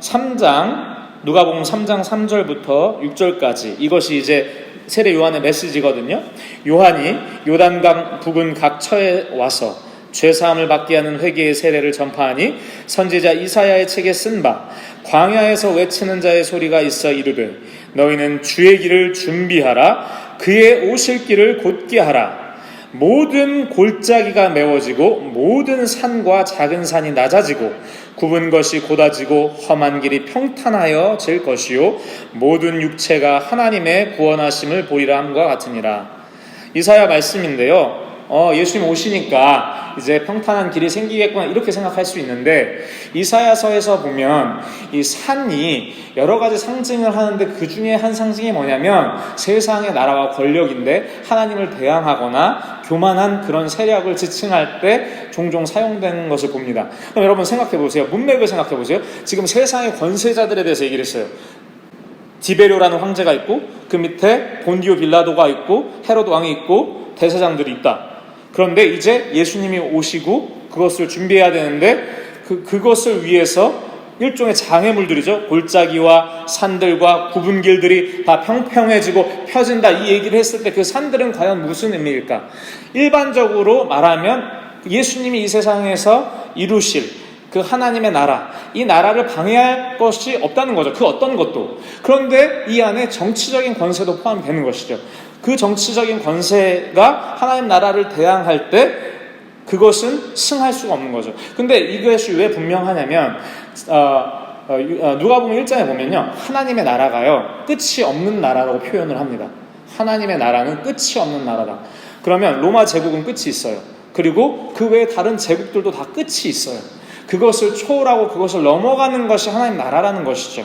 3장, 누가복음 3장 3절부터 6절까지, 이것이 이제 세례 요한의 메시지거든요. 요한이 요단강 부근 각 처에 와서 죄사함을 받게 하는 회개의 세례를 전파하니 선지자 이사야의 책에 쓴 바 광야에서 외치는 자의 소리가 있어 이르되 너희는 주의 길을 준비하라, 그의 오실 길을 곧게 하라. 모든 골짜기가 메워지고 모든 산과 작은 산이 낮아지고 굽은 것이 곧아지고 험한 길이 평탄하여 질 것이요 모든 육체가 하나님의 구원하심을 보리라 함과 같으니라. 이사야 말씀인데요. 예수님 오시니까 이제 평탄한 길이 생기겠구나, 이렇게 생각할 수 있는데, 이사야서에서 보면 이 산이 여러 가지 상징을 하는데 그 중에 한 상징이 뭐냐면 세상의 나라와 권력인데, 하나님을 대항하거나 교만한 그런 세력을 지칭할 때 종종 사용되는 것을 봅니다. 그럼 여러분 생각해 보세요. 문맥을 생각해 보세요. 지금 세상의 권세자들에 대해서 얘기를 했어요. 디베료라는 황제가 있고, 그 밑에 본디오 빌라도가 있고, 헤롯 왕이 있고, 대사장들이 있다. 그런데 이제 예수님이 오시고 그것을 준비해야 되는데, 그것을 위해서 일종의 장애물들이죠. 골짜기와 산들과 굽은 길들이 다 평평해지고 펴진다, 이 얘기를 했을 때 그 산들은 과연 무슨 의미일까? 일반적으로 말하면 예수님이 이 세상에서 이루실 그 하나님의 나라, 이 나라를 방해할 것이 없다는 거죠. 그 어떤 것도. 그런데 이 안에 정치적인 권세도 포함이 되는 것이죠. 그 정치적인 권세가 하나님 나라를 대항할 때 그것은 승할 수가 없는 거죠. 근데 이것이 왜 분명하냐면 누가복음 1장에 보면요, 하나님의 나라가요 끝이 없는 나라라고 표현을 합니다. 하나님의 나라는 끝이 없는 나라다. 그러면 로마 제국은 끝이 있어요. 그리고 그 외에 다른 제국들도 다 끝이 있어요. 그것을 초월하고 그것을 넘어가는 것이 하나님 나라라는 것이죠.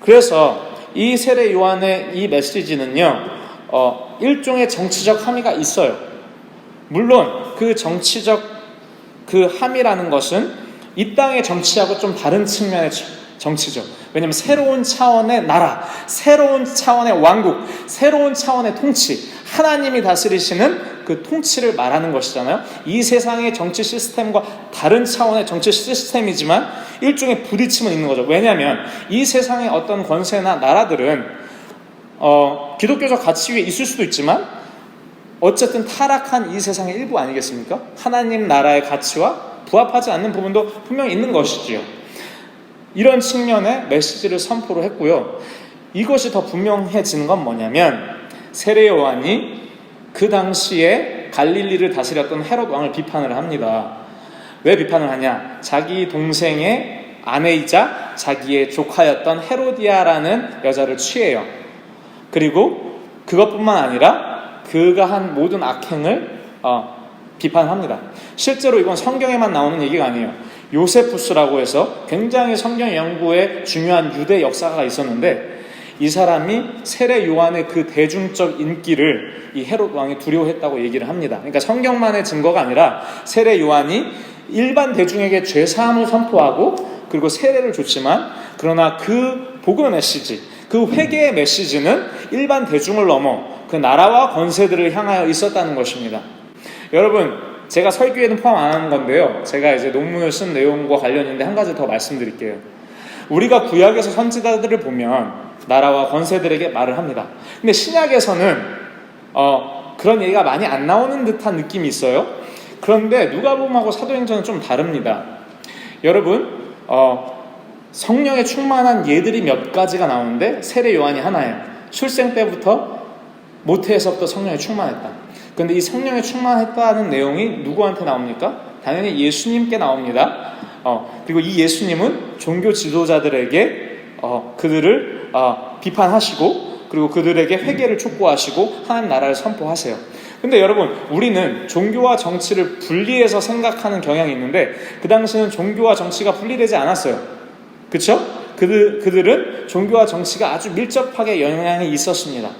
그래서 이 세례 요한의 이 메시지는요, 일종의 정치적 함의가 있어요. 물론 그 정치적 그 함의라는 것은 이 땅의 정치하고 좀 다른 측면의 정치죠. 왜냐하면 새로운 차원의 나라, 새로운 차원의 왕국, 새로운 차원의 통치, 하나님이 다스리시는 그 통치를 말하는 것이잖아요. 이 세상의 정치 시스템과 다른 차원의 정치 시스템이지만 일종의 부딪힘은 있는 거죠. 왜냐하면 이 세상의 어떤 권세나 나라들은 기독교적 가치 위에 있을 수도 있지만 어쨌든 타락한 이 세상의 일부 아니겠습니까? 하나님 나라의 가치와 부합하지 않는 부분도 분명히 있는 것이지요. 이런 측면의 메시지를 선포를 했고요. 이것이 더 분명해지는 건 뭐냐면 세례 요한이 그 당시에 갈릴리를 다스렸던 헤롯 왕을 비판을 합니다. 왜 비판을 하냐? 자기 동생의 아내이자 자기의 조카였던 헤로디아라는 여자를 취해요. 그리고 그것뿐만 아니라 그가 한 모든 악행을 비판합니다. 실제로 이건 성경에만 나오는 얘기가 아니에요. 요세푸스라고 해서 굉장히 성경 연구에 중요한 유대 역사가 있었는데, 이 사람이 세례 요한의 그 대중적 인기를 이 헤롯 왕이 두려워했다고 얘기를 합니다. 그러니까 성경만의 증거가 아니라 세례 요한이 일반 대중에게 죄사함을 선포하고 그리고 세례를 줬지만, 그러나 그 복음의 메시지, 그 회개의 메시지는 일반 대중을 넘어 그 나라와 권세들을 향하여 있었다는 것입니다. 여러분, 제가 설교에는 포함 안 하는 건데요. 제가 이제 논문을 쓴 내용과 관련인데 한 가지 더 말씀드릴게요. 우리가 구약에서 선지자들을 보면 나라와 권세들에게 말을 합니다. 근데 신약에서는 그런 얘기가 많이 안 나오는 듯한 느낌이 있어요. 그런데 누가복음하고 사도행전은 좀 다릅니다. 여러분, 성령에 충만한 예들이 몇 가지가 나오는데 세례 요한이 하나예요. 출생 때부터 모태에서부터 성령에 충만했다. 그런데 이 성령에 충만했다는 내용이 누구한테 나옵니까? 당연히 예수님께 나옵니다. 그리고 이 예수님은 종교 지도자들에게 그들을 비판하시고 그리고 그들에게 회개를 촉구하시고 하나님 나라를 선포하세요. 근데 여러분, 우리는 종교와 정치를 분리해서 생각하는 경향이 있는데 그 당시에는 종교와 정치가 분리되지 않았어요. 그렇죠? 그들은 종교와 정치가 아주 밀접하게 영향이 있었습니다.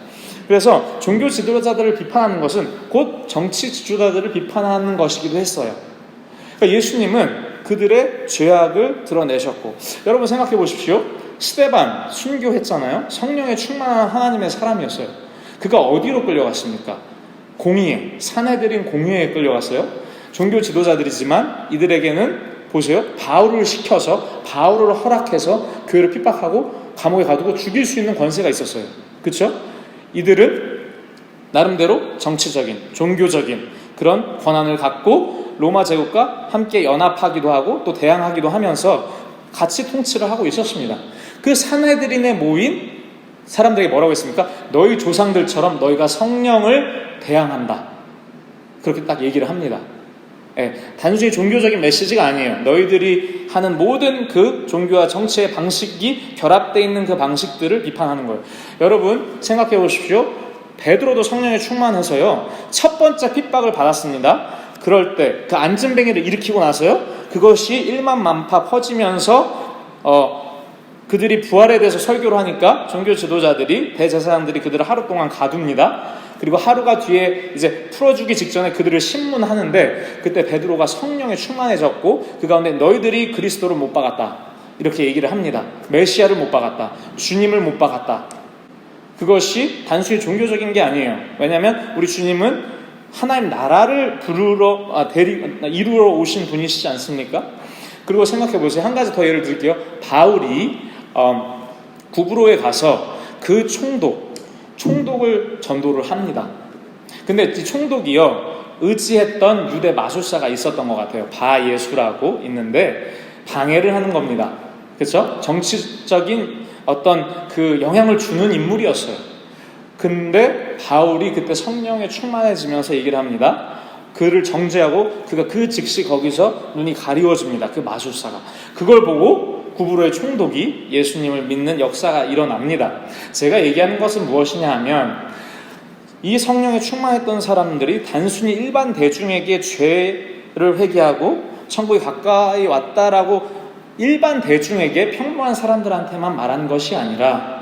그래서 종교 지도자들을 비판하는 것은 곧 정치 지도자들을 비판하는 것이기도 했어요. 그러니까 예수님은 그들의 죄악을 드러내셨고, 여러분 생각해 보십시오. 스데반 순교했잖아요. 성령에 충만한 하나님의 사람이었어요. 그가 어디로 끌려갔습니까? 공의회, 사내들인 공의회에 끌려갔어요. 종교 지도자들이지만 이들에게는 보세요, 바울을 시켜서 바울을 허락해서 교회를 핍박하고 감옥에 가두고 죽일 수 있는 권세가 있었어요. 그렇죠? 이들은 나름대로 정치적인, 종교적인 그런 권한을 갖고 로마 제국과 함께 연합하기도 하고 또 대항하기도 하면서 같이 통치를 하고 있었습니다. 그 사내들인에 모인 사람들에게 뭐라고 했습니까? 너희 조상들처럼 너희가 성령을 대항한다. 그렇게 딱 얘기를 합니다. 단순히 종교적인 메시지가 아니에요. 너희들이 하는 모든 그 종교와 정치의 방식이 결합되어 있는 그 방식들을 비판하는 거예요. 여러분 생각해 보십시오. 베드로도 성령에 충만해서요, 첫 번째 핍박을 받았습니다. 그럴 때 그 안진뱅이를 일으키고 나서요, 그것이 1만 만파 퍼지면서 그들이 부활에 대해서 설교를 하니까 종교 지도자들이, 대제사장들이 그들을 하루 동안 가둡니다. 그리고 하루가 뒤에 이제 풀어주기 직전에 그들을 신문하는데 그때 베드로가 성령에 충만해졌고 그 가운데 너희들이 그리스도를 못 박았다 이렇게 얘기를 합니다. 메시아를 못 박았다, 주님을 못 박았다. 그것이 단순히 종교적인 게 아니에요. 왜냐하면 우리 주님은 하나님 나라를 이루러 오신 분이시지 않습니까? 그리고 생각해 보세요. 한 가지 더 예를 들게요. 바울이 구브로에 가서 그 총독을 전도를 합니다. 근데 이 총독이요, 의지했던 유대 마술사가 있었던 것 같아요. 바예수라고 있는데 방해를 하는 겁니다. 그렇죠? 정치적인 어떤 그 영향을 주는 인물이었어요. 근데 바울이 그때 성령에 충만해지면서 얘기를 합니다. 그를 정죄하고 그가 그 즉시 거기서 눈이 가리워집니다. 그 마술사가. 그걸 보고 구브로의 총독이 예수님을 믿는 역사가 일어납니다. 제가 얘기하는 것은 무엇이냐 하면 이 성령에 충만했던 사람들이 단순히 일반 대중에게 죄를 회개하고 천국이 가까이 왔다라고 일반 대중에게 평범한 사람들한테만 말한 것이 아니라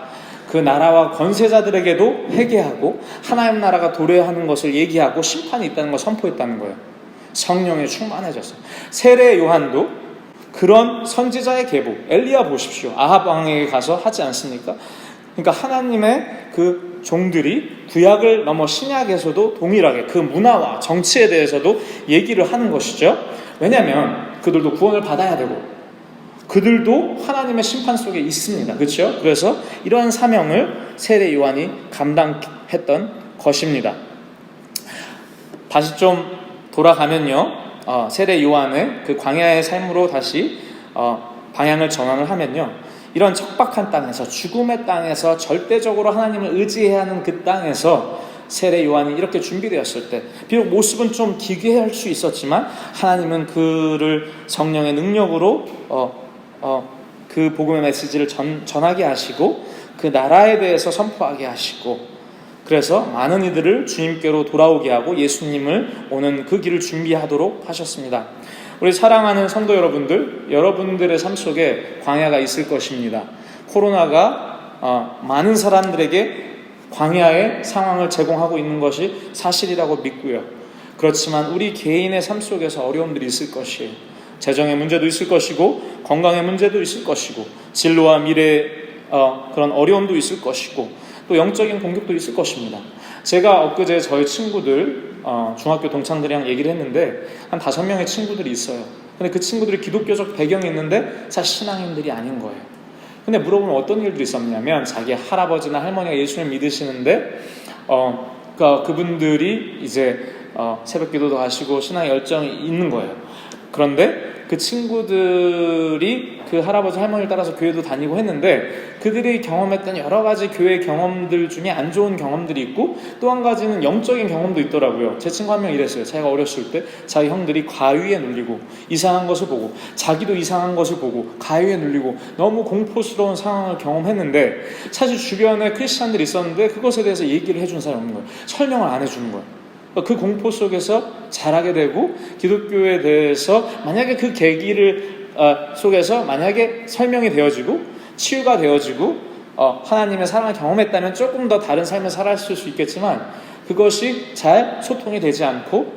그 나라와 권세자들에게도 회개하고 하나님 나라가 도래하는 것을 얘기하고 심판이 있다는 걸 선포했다는 거예요. 성령에 충만해졌어요. 세례 요한도 그런 선지자의 계보, 엘리야 보십시오. 아합 왕에게 가서 하지 않습니까? 그러니까 하나님의 그 종들이 구약을 넘어 신약에서도 동일하게 그 문화와 정치에 대해서도 얘기를 하는 것이죠. 왜냐하면 그들도 구원을 받아야 되고 그들도 하나님의 심판 속에 있습니다. 그렇죠? 그래서 이러한 사명을 세례 요한이 감당했던 것입니다. 다시 좀 돌아가면요, 세례 요한의 그 광야의 삶으로 다시 방향을 전환을 하면요, 이런 척박한 땅에서, 죽음의 땅에서 절대적으로 하나님을 의지해야 하는 그 땅에서 세례 요한이 이렇게 준비되었을 때 비록 모습은 좀 기괴할 수 있었지만 하나님은 그를 성령의 능력으로 그 복음의 메시지를 전하게 하시고 그 나라에 대해서 선포하게 하시고 그래서 많은 이들을 주님께로 돌아오게 하고 예수님을 오는 그 길을 준비하도록 하셨습니다. 우리 사랑하는 성도 여러분들, 여러분들의 삶 속에 광야가 있을 것입니다. 코로나가 많은 사람들에게 광야의 상황을 제공하고 있는 것이 사실이라고 믿고요. 그렇지만 우리 개인의 삶 속에서 어려움들이 있을 것이에요. 재정의 문제도 있을 것이고 건강의 문제도 있을 것이고 진로와 미래의 그런 어려움도 있을 것이고 또 영적인 공격도 있을 것입니다. 제가 엊그제 저희 친구들, 중학교 동창들이랑 얘기를 했는데 한 5명의 친구들이 있어요. 근데 그 친구들이 기독교적 배경이 있는데 사실 신앙인들이 아닌 거예요. 근데 물어보면 어떤 일들이 있었냐면 자기 할아버지나 할머니가 예수님 믿으시는데 그분들이 이제 새벽 기도도 하시고 신앙 열정이 있는 거예요. 그런데 그 친구들이 그 할아버지 할머니를 따라서 교회도 다니고 했는데 그들이 경험했던 여러 가지 교회 경험들 중에 안 좋은 경험들이 있고 또 한 가지는 영적인 경험도 있더라고요. 제 친구 한 명 이랬어요. 자기가 어렸을 때 자기 형들이 과위에 눌리고 이상한 것을 보고 자기도 이상한 것을 보고 과위에 눌리고 너무 공포스러운 상황을 경험했는데 사실 주변에 크리스찬들이 있었는데 그것에 대해서 얘기를 해준 사람이 없는 거예요. 설명을 안 해주는 거예요. 그 공포 속에서 자라게 되고 기독교에 대해서 만약에 그 계기를 속에서 만약에 설명이 되어지고 치유가 되어지고 하나님의 사랑을 경험했다면 조금 더 다른 삶을 살았을 수 있겠지만 그것이 잘 소통이 되지 않고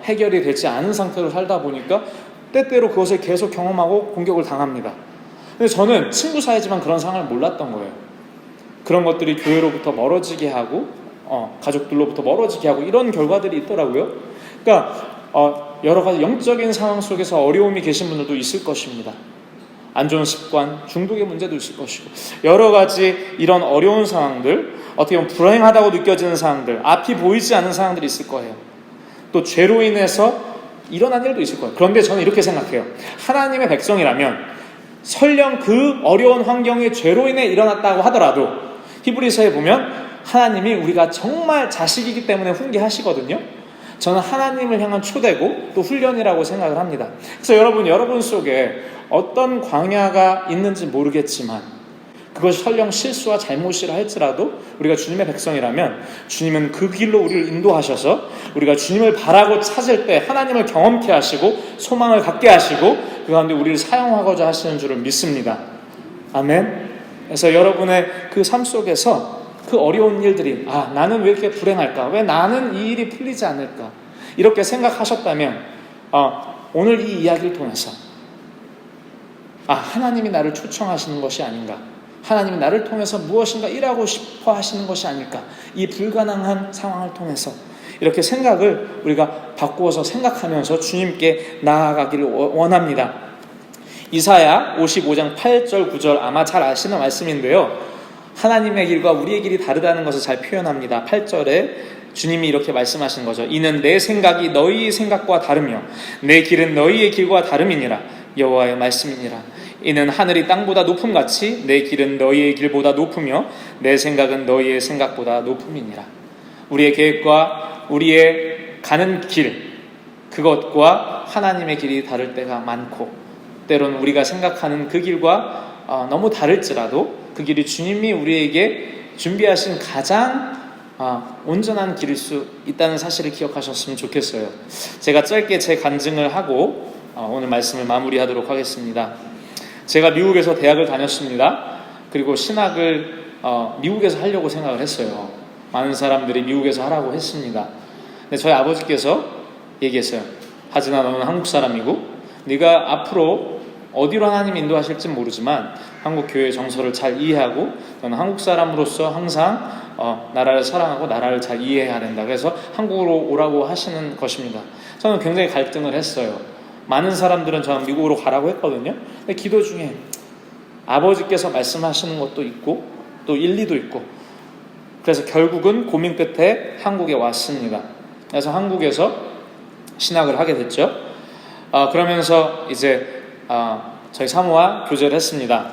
해결이 되지 않은 상태로 살다 보니까 때때로 그것을 계속 경험하고 공격을 당합니다. 근데 저는 친구 사이지만 그런 상황을 몰랐던 거예요. 그런 것들이 교회로부터 멀어지게 하고 가족들로부터 멀어지게 하고 이런 결과들이 있더라고요. 그러니까 여러 가지 영적인 상황 속에서 어려움이 계신 분들도 있을 것입니다. 안 좋은 습관, 중독의 문제도 있을 것이고 여러 가지 이런 어려운 상황들, 어떻게 보면 불행하다고 느껴지는 상황들, 앞이 보이지 않는 상황들이 있을 거예요. 또 죄로 인해서 일어난 일도 있을 거예요. 그런데 저는 이렇게 생각해요. 하나님의 백성이라면 설령 그 어려운 환경이 죄로 인해 일어났다고 하더라도 히브리서에 보면 하나님이 우리가 정말 자식이기 때문에 훈계하시거든요. 저는 하나님을 향한 초대고 또 훈련이라고 생각을 합니다. 그래서 여러분 속에 어떤 광야가 있는지 모르겠지만 그것이 설령 실수와 잘못이라 할지라도 우리가 주님의 백성이라면 주님은 그 길로 우리를 인도하셔서 우리가 주님을 바라고 찾을 때 하나님을 경험케 하시고 소망을 갖게 하시고 그 가운데 우리를 사용하고자 하시는 줄을 믿습니다. 아멘. 그래서 여러분의 그 삶 속에서 그 어려운 일들이 나는 왜 이렇게 불행할까? 왜 나는 이 일이 풀리지 않을까? 이렇게 생각하셨다면 오늘 이 이야기를 통해서 하나님이 나를 초청하시는 것이 아닌가? 하나님이 나를 통해서 무엇인가 일하고 싶어 하시는 것이 아닐까? 이 불가능한 상황을 통해서 이렇게 생각을 우리가 바꾸어서 생각하면서 주님께 나아가기를 원합니다. 이사야 55장 8절 9절 아마 잘 아시는 말씀인데요. 하나님의 길과 우리의 길이 다르다는 것을 잘 표현합니다. 8절에 주님이 이렇게 말씀하신 거죠. 이는 내 생각이 너희의 생각과 다르며 내 길은 너희의 길과 다름이니라. 여호와의 말씀이니라. 이는 하늘이 땅보다 높음같이 내 길은 너희의 길보다 높으며 내 생각은 너희의 생각보다 높음이니라. 우리의 계획과 우리의 가는 길 그것과 하나님의 길이 다를 때가 많고 때로는 우리가 생각하는 그 길과 너무 다를지라도 그 길이 주님이 우리에게 준비하신 가장 온전한 길일 수 있다는 사실을 기억하셨으면 좋겠어요. 제가 짧게 제 간증을 하고 오늘 말씀을 마무리하도록 하겠습니다. 제가 미국에서 대학을 다녔습니다. 그리고 신학을 미국에서 하려고 생각을 했어요. 많은 사람들이 미국에서 하라고 했습니다. 근데 저희 아버지께서 얘기했어요. 하진아, 너는 한국 사람이고 네가 앞으로 어디로 하나님 인도하실지 모르지만 한국 교회의 정서를 잘 이해하고 너는 한국 사람으로서 항상 나라를 사랑하고 나라를 잘 이해해야 된다. 그래서 한국으로 오라고 하시는 것입니다. 저는 굉장히 갈등을 했어요. 많은 사람들은 저는 미국으로 가라고 했거든요. 근데 기도 중에 아버지께서 말씀하시는 것도 있고 또 일리도 있고 그래서 결국은 고민 끝에 한국에 왔습니다. 그래서 한국에서 신학을 하게 됐죠. 그러면서 이제 저희 사모와 교제를 했습니다.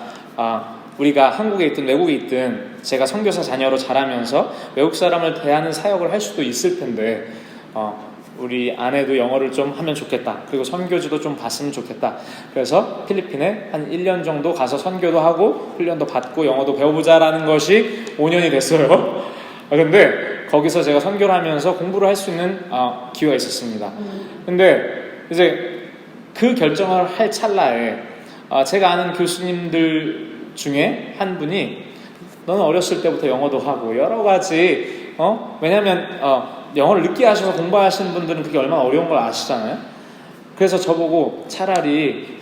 우리가 한국에 있든 외국에 있든 제가 선교사 자녀로 자라면서 외국 사람을 대하는 사역을 할 수도 있을 텐데 우리 아내도 영어를 좀 하면 좋겠다. 그리고 선교지도 좀 봤으면 좋겠다. 그래서 필리핀에 한 1년 정도 가서 선교도 하고 훈련도 받고 영어도 배워보자라는 것이 5년이 됐어요. 근데 거기서 제가 선교를 하면서 공부를 할 수 있는 기회가 있었습니다. 근데 이제 그 결정을 할 찰나에 제가 아는 교수님들 중에 한 분이 너는 어렸을 때부터 영어도 하고 여러 가지 왜냐하면 영어를 늦게 하셔서 공부하시는 분들은 그게 얼마나 어려운 걸 아시잖아요. 그래서 저보고 차라리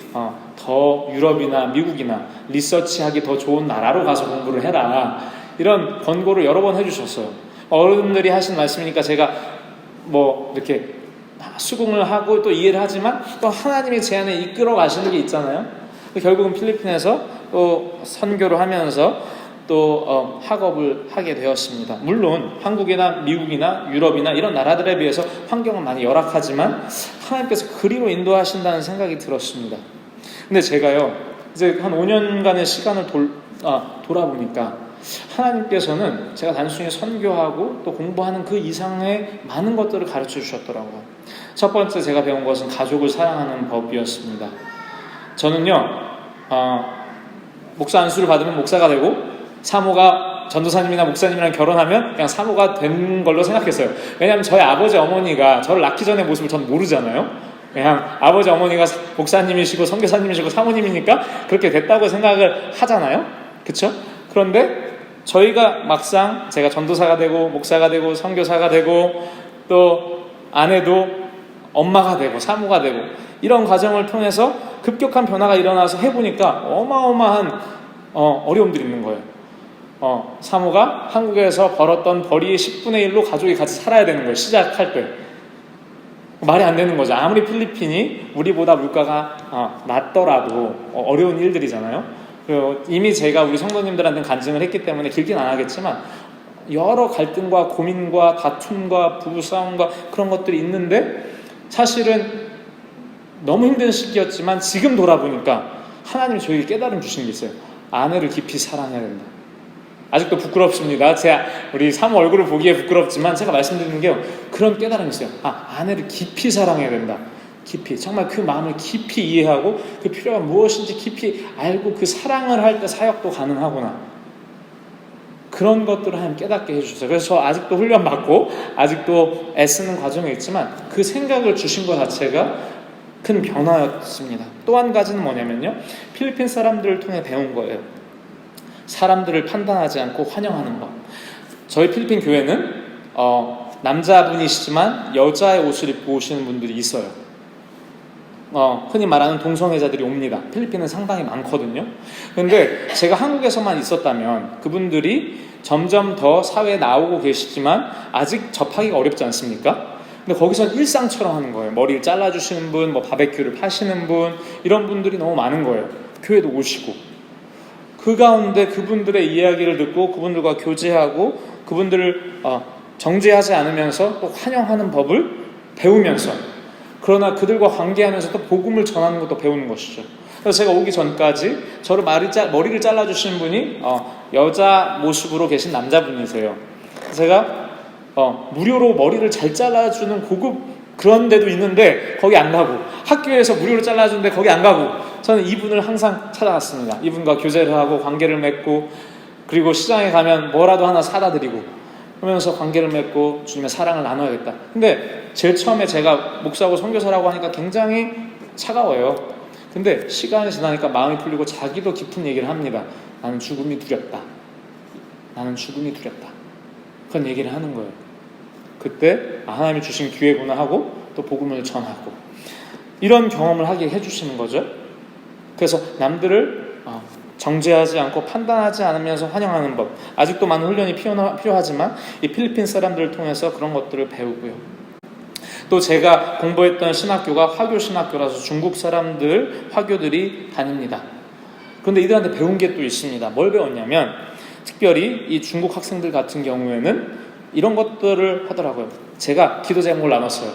더 유럽이나 미국이나 리서치하기 더 좋은 나라로 가서 공부를 해라. 이런 권고를 여러 번 해주셨어요. 어른들이 하신 말씀이니까 제가 뭐 이렇게 수긍을 하고 또 이해를 하지만 또 하나님의 제안에 이끌어 가시는 게 있잖아요. 결국은 필리핀에서 또 선교를 하면서 또 학업을 하게 되었습니다. 물론 한국이나 미국이나 유럽이나 이런 나라들에 비해서 환경은 많이 열악하지만 하나님께서 그리로 인도하신다는 생각이 들었습니다. 근데 제가요 이제 한 5년간의 시간을 돌아보니까 하나님께서는 제가 단순히 선교하고 또 공부하는 그 이상의 많은 것들을 가르쳐 주셨더라고요. 첫 번째 제가 배운 것은 가족을 사랑하는 법이었습니다. 저는요 목사 안수를 받으면 목사가 되고 사모가 전도사님이나 목사님이랑 결혼하면 그냥 사모가 된 걸로 생각했어요. 왜냐하면 저희 아버지 어머니가 저를 낳기 전의 모습을 전 모르잖아요. 그냥 아버지 어머니가 목사님이시고 선교사님이시고 사모님이니까 그렇게 됐다고 생각을 하잖아요. 그쵸? 그런데 저희가 막상 제가 전도사가 되고 목사가 되고 선교사가 되고 또 아내도 엄마가 되고 사모가 되고 이런 과정을 통해서 급격한 변화가 일어나서 해보니까 어마어마한 어려움들이 있는 거예요. 사모가 한국에서 벌었던 벌이의 10분의 1로 가족이 같이 살아야 되는 거예요. 시작할 때. 말이 안 되는 거죠. 아무리 필리핀이 우리보다 물가가 낮더라도 어려운 일들이잖아요. 그리고 이미 제가 우리 성도님들한테 간증을 했기 때문에 길긴 안 하겠지만 여러 갈등과 고민과 다툼과 부부싸움과 그런 것들이 있는데 사실은 너무 힘든 시기였지만 지금 돌아보니까 하나님이 저에게 깨달음 주신 게 있어요. 아내를 깊이 사랑해야 된다. 아직도 부끄럽습니다. 제가 우리 사모 얼굴을 보기에 부끄럽지만 제가 말씀드리는 게 그런 깨달음이 있어요. 아내를 깊이 사랑해야 된다. 깊이 정말 그 마음을 깊이 이해하고 그 필요가 무엇인지 깊이 알고 그 사랑을 할 때 사역도 가능하구나. 그런 것들을 하나님 깨닫게 해주셨어요. 그래서 저 아직도 훈련 받고 아직도 애쓰는 과정에 있지만 그 생각을 주신 것 자체가 큰 변화였습니다. 또 한 가지는 뭐냐면요, 필리핀 사람들을 통해 배운 거예요. 사람들을 판단하지 않고 환영하는 법. 저희 필리핀 교회는 남자분이시지만 여자의 옷을 입고 오시는 분들이 있어요. 흔히 말하는 동성애자들이 옵니다. 필리핀은 상당히 많거든요. 그런데 제가 한국에서만 있었다면 그분들이 점점 더 사회에 나오고 계시지만 아직 접하기가 어렵지 않습니까? 근데 거기서 일상처럼 하는 거예요. 머리를 잘라주시는 분, 뭐 바베큐를 파시는 분, 이런 분들이 너무 많은 거예요. 교회도 오시고. 그 가운데 그분들의 이야기를 듣고 그분들과 교제하고 그분들을 정죄하지 않으면서 또 환영하는 법을 배우면서, 그러나 그들과 관계하면서 또 복음을 전하는 것도 배우는 것이죠. 그래서 제가 오기 전까지 저를 머리를 잘라주신 분이 여자 모습으로 계신 남자분이세요. 제가 무료로 머리를 잘 잘라주는 고급 그런 데도 있는데 거기 안 가고, 학교에서 무료로 잘라주는데 거기 안 가고, 저는 이분을 항상 찾아갔습니다. 이분과 교제를 하고 관계를 맺고, 그리고 시장에 가면 뭐라도 하나 사다 드리고, 그러면서 관계를 맺고 주님의 사랑을 나눠야겠다. 근데 제일 처음에 제가 목사고 선교사라고 하니까 굉장히 차가워요. 근데 시간이 지나니까 마음이 풀리고 자기도 깊은 얘기를 합니다. 나는 죽음이 두렵다. 나는 죽음이 두렵다. 그런 얘기를 하는 거예요. 그때 하나님이 주신 기회구나 하고 또 복음을 전하고, 이런 경험을 하게 해주시는 거죠. 그래서 남들을 정죄하지 않고 판단하지 않으면서 환영하는 법, 아직도 많은 훈련이 필요하지만 이 필리핀 사람들을 통해서 그런 것들을 배우고요. 또 제가 공부했던 신학교가 화교 신학교라서 중국 사람들, 화교들이 다닙니다. 그런데 이들한테 배운 게 또 있습니다. 뭘 배웠냐면, 특별히 이 중국 학생들 같은 경우에는 이런 것들을 하더라고요. 제가 기도 제목을 나눴어요.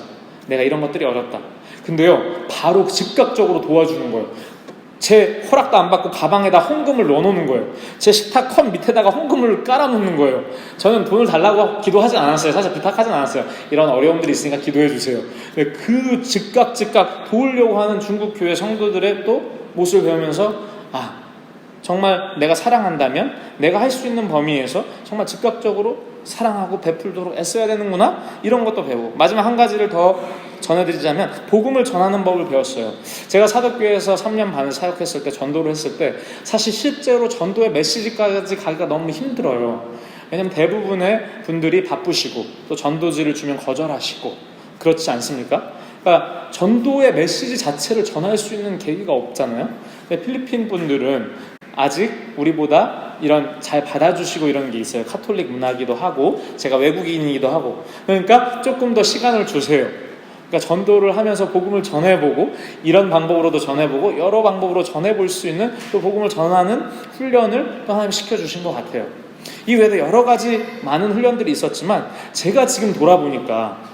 내가 이런 것들이 어렵다. 근데요, 바로 즉각적으로 도와주는 거예요. 제 허락도 안 받고 가방에다 헌금을 넣어놓는 거예요. 제 식탁 컵 밑에다가 헌금을 깔아놓는 거예요. 저는 돈을 달라고 기도하진 않았어요. 사실 부탁하진 않았어요. 이런 어려움들이 있으니까 기도해 주세요. 그 즉각 도우려고 하는 중국 교회 성도들의 또 모습을 배우면서, 정말 내가 사랑한다면 내가 할 수 있는 범위에서 정말 즉각적으로 사랑하고 베풀도록 애써야 되는구나, 이런 것도 배우고, 마지막 한 가지를 더 전해드리자면 복음을 전하는 법을 배웠어요. 제가 사덕교회에서 3년 반을 사역했을 때, 전도를 했을 때 사실 실제로 전도의 메시지까지 가기가 너무 힘들어요. 왜냐면 대부분의 분들이 바쁘시고 또 전도지를 주면 거절하시고 그렇지 않습니까? 그러니까 전도의 메시지 자체를 전할 수 있는 계기가 없잖아요. 근데 필리핀 분들은 아직 우리보다 이런 잘 받아주시고 이런 게 있어요. 카톨릭 문화기도 하고 제가 외국인이기도 하고, 그러니까 조금 더 시간을 주세요. 그러니까 전도를 하면서 복음을 전해보고 이런 방법으로도 전해보고 여러 방법으로 전해볼 수 있는 또 복음을 전하는 훈련을 또 하나님 시켜주신 것 같아요. 이 외에도 여러 가지 많은 훈련들이 있었지만 제가 지금 돌아보니까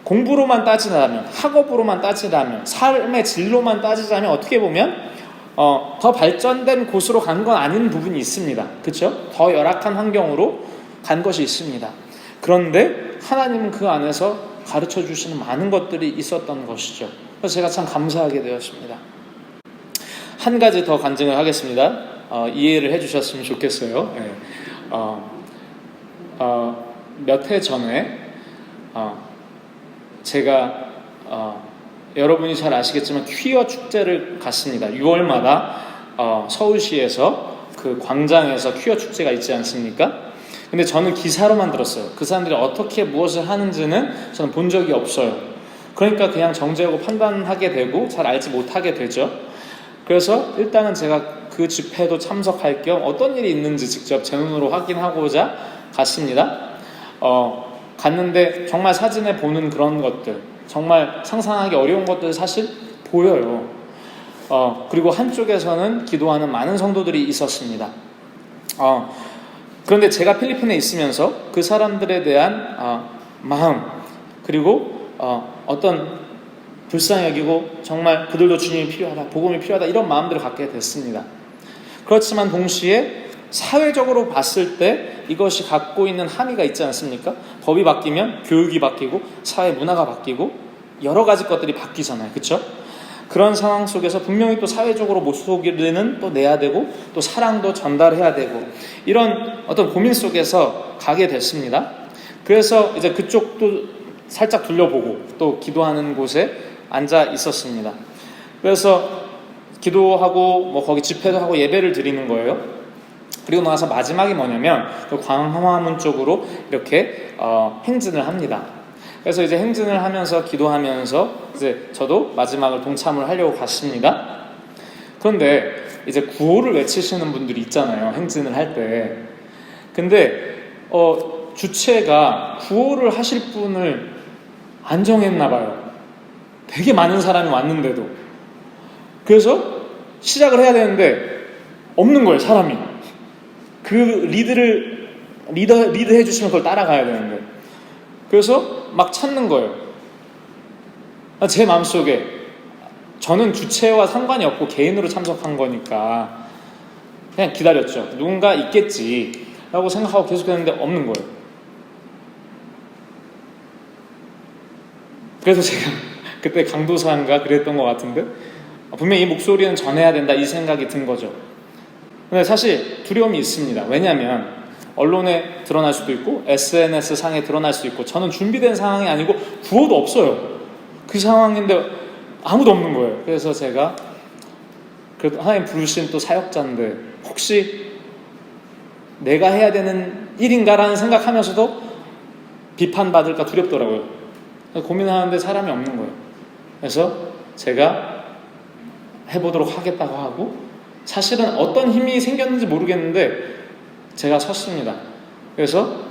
공부로만 따지자면, 학업으로만 따지자면, 삶의 진로만 따지자면 어떻게 보면 더 발전된 곳으로 간 건 아닌 부분이 있습니다. 그렇죠? 더 열악한 환경으로 간 것이 있습니다. 그런데 하나님은 그 안에서 가르쳐 주시는 많은 것들이 있었던 것이죠. 그래서 제가 참 감사하게 되었습니다. 한 가지 더 간증을 하겠습니다. 이해를 해주셨으면 좋겠어요. 네. 몇 해 전에 제가 여러분이 잘 아시겠지만 퀴어 축제를 갔습니다. 6월마다 서울시에서 그 광장에서 퀴어 축제가 있지 않습니까? 근데 저는 기사로만 들었어요. 그 사람들이 어떻게 무엇을 하는지는 저는 본 적이 없어요. 그러니까 그냥 정죄하고 판단하게 되고 잘 알지 못하게 되죠. 그래서 일단은 제가 그 집회도 참석할 겸 어떤 일이 있는지 직접 제 눈으로 확인하고자 갔습니다. 갔는데 정말 사진에 보는 그런 것들, 정말 상상하기 어려운 것들 사실 보여요. 그리고 한쪽에서는 기도하는 많은 성도들이 있었습니다. 그런데 제가 필리핀에 있으면서 그 사람들에 대한 마음, 그리고 어떤 불쌍히 여기고 정말 그들도 주님이 필요하다, 복음이 필요하다, 이런 마음들을 갖게 됐습니다. 그렇지만 동시에 사회적으로 봤을 때 이것이 갖고 있는 함의가 있지 않습니까? 법이 바뀌면 교육이 바뀌고 사회 문화가 바뀌고 여러 가지 것들이 바뀌잖아요. 그렇죠? 그런 상황 속에서 분명히 또 사회적으로 모소기는 또 내야 되고 또 사랑도 전달해야 되고 이런 어떤 고민 속에서 가게 됐습니다. 그래서 이제 그쪽도 살짝 둘러보고 또 기도하는 곳에 앉아 있었습니다. 그래서 기도하고 뭐 거기 집회도 하고 예배를 드리는 거예요. 그리고 나서 마지막이 뭐냐면 그 광화문 쪽으로 이렇게 행진을 합니다. 그래서 이제 행진을 하면서 기도하면서 이제 저도 마지막을 동참을 하려고 갔습니다. 그런데 이제 구호를 외치시는 분들이 있잖아요, 행진을 할 때. 근데 주체가 구호를 하실 분을 안 정했나 봐요. 되게 많은 사람이 왔는데도. 그래서 시작을 해야 되는데 없는 거예요, 사람이. 그 리드해 주시면 그걸 따라가야 되는데. 그래서 막 찾는 거예요. 제 마음속에 저는 주체와 상관이 없고 개인으로 참석한 거니까 그냥 기다렸죠. 누군가 있겠지 라고 생각하고 계속했는데 없는 거예요. 그래서 제가 그때 강도사인가 그랬던 것 같은데 분명히 이 목소리는 전해야 된다 이 생각이 든 거죠. 근데 사실 두려움이 있습니다. 왜냐하면 언론에 드러날 수도 있고 SNS 상에 드러날 수도 있고 저는 준비된 상황이 아니고 구호도 없어요. 그 상황인데 아무도 없는 거예요. 그래서 제가 그래도 하나님 부르신 또 사역자인데 혹시 내가 해야 되는 일인가라는 생각하면서도 비판받을까 두렵더라고요. 고민하는데 사람이 없는 거예요. 그래서 제가 해보도록 하겠다고 하고 사실은 어떤 힘이 생겼는지 모르겠는데 제가 섰습니다. 그래서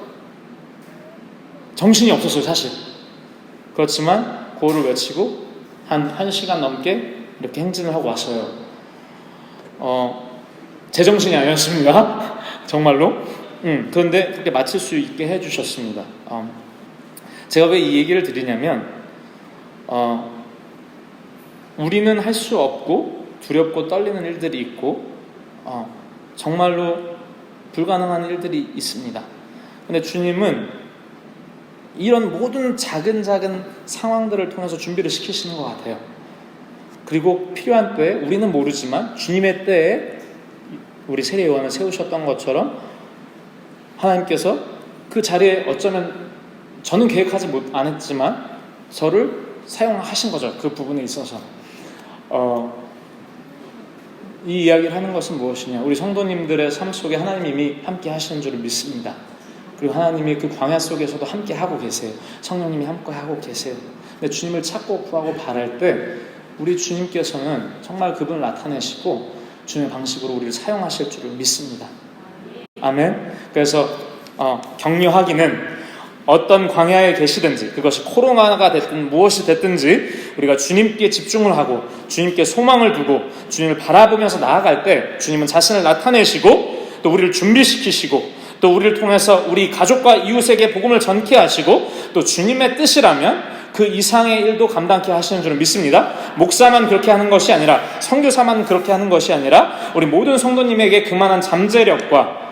정신이 없었어요, 사실. 그렇지만 구호를 외치고 한 1시간 넘게 이렇게 행진을 하고 왔어요. 제정신이 아니었습니다. 정말로. 그런데 그렇게 마칠 수 있게 해주셨습니다. 제가 왜 이 얘기를 드리냐면 우리는 할 수 없고 두렵고 떨리는 일들이 있고 정말로 불가능한 일들이 있습니다. 근데 주님은 이런 모든 작은 상황들을 통해서 준비를 시키시는 것 같아요. 그리고 필요한 때에 우리는 모르지만 주님의 때에 우리 세례 요한을 세우셨던 것처럼 하나님께서 그 자리에 어쩌면 저는 계획하지 안 했지만 저를 사용하신 거죠. 그 부분에 있어서. 이 이야기를 하는 것은 무엇이냐? 우리 성도님들의 삶 속에 하나님이 함께 하시는 줄을 믿습니다. 그리고 하나님이 그 광야 속에서도 함께 하고 계세요. 성령님이 함께 하고 계세요. 근데 주님을 찾고 구하고 바랄 때 우리 주님께서는 정말 그분을 나타내시고 주님의 방식으로 우리를 사용하실 줄을 믿습니다. 아멘. 그래서 격려하기는 어떤 광야에 계시든지, 그것이 코로나가 됐든 무엇이 됐든지 우리가 주님께 집중을 하고 주님께 소망을 두고 주님을 바라보면서 나아갈 때 주님은 자신을 나타내시고 또 우리를 준비시키시고 또 우리를 통해서 우리 가족과 이웃에게 복음을 전케 하시고 또 주님의 뜻이라면 그 이상의 일도 감당케 하시는 줄을 믿습니다. 목사만 그렇게 하는 것이 아니라, 선교사만 그렇게 하는 것이 아니라 우리 모든 성도님에게 그만한 잠재력과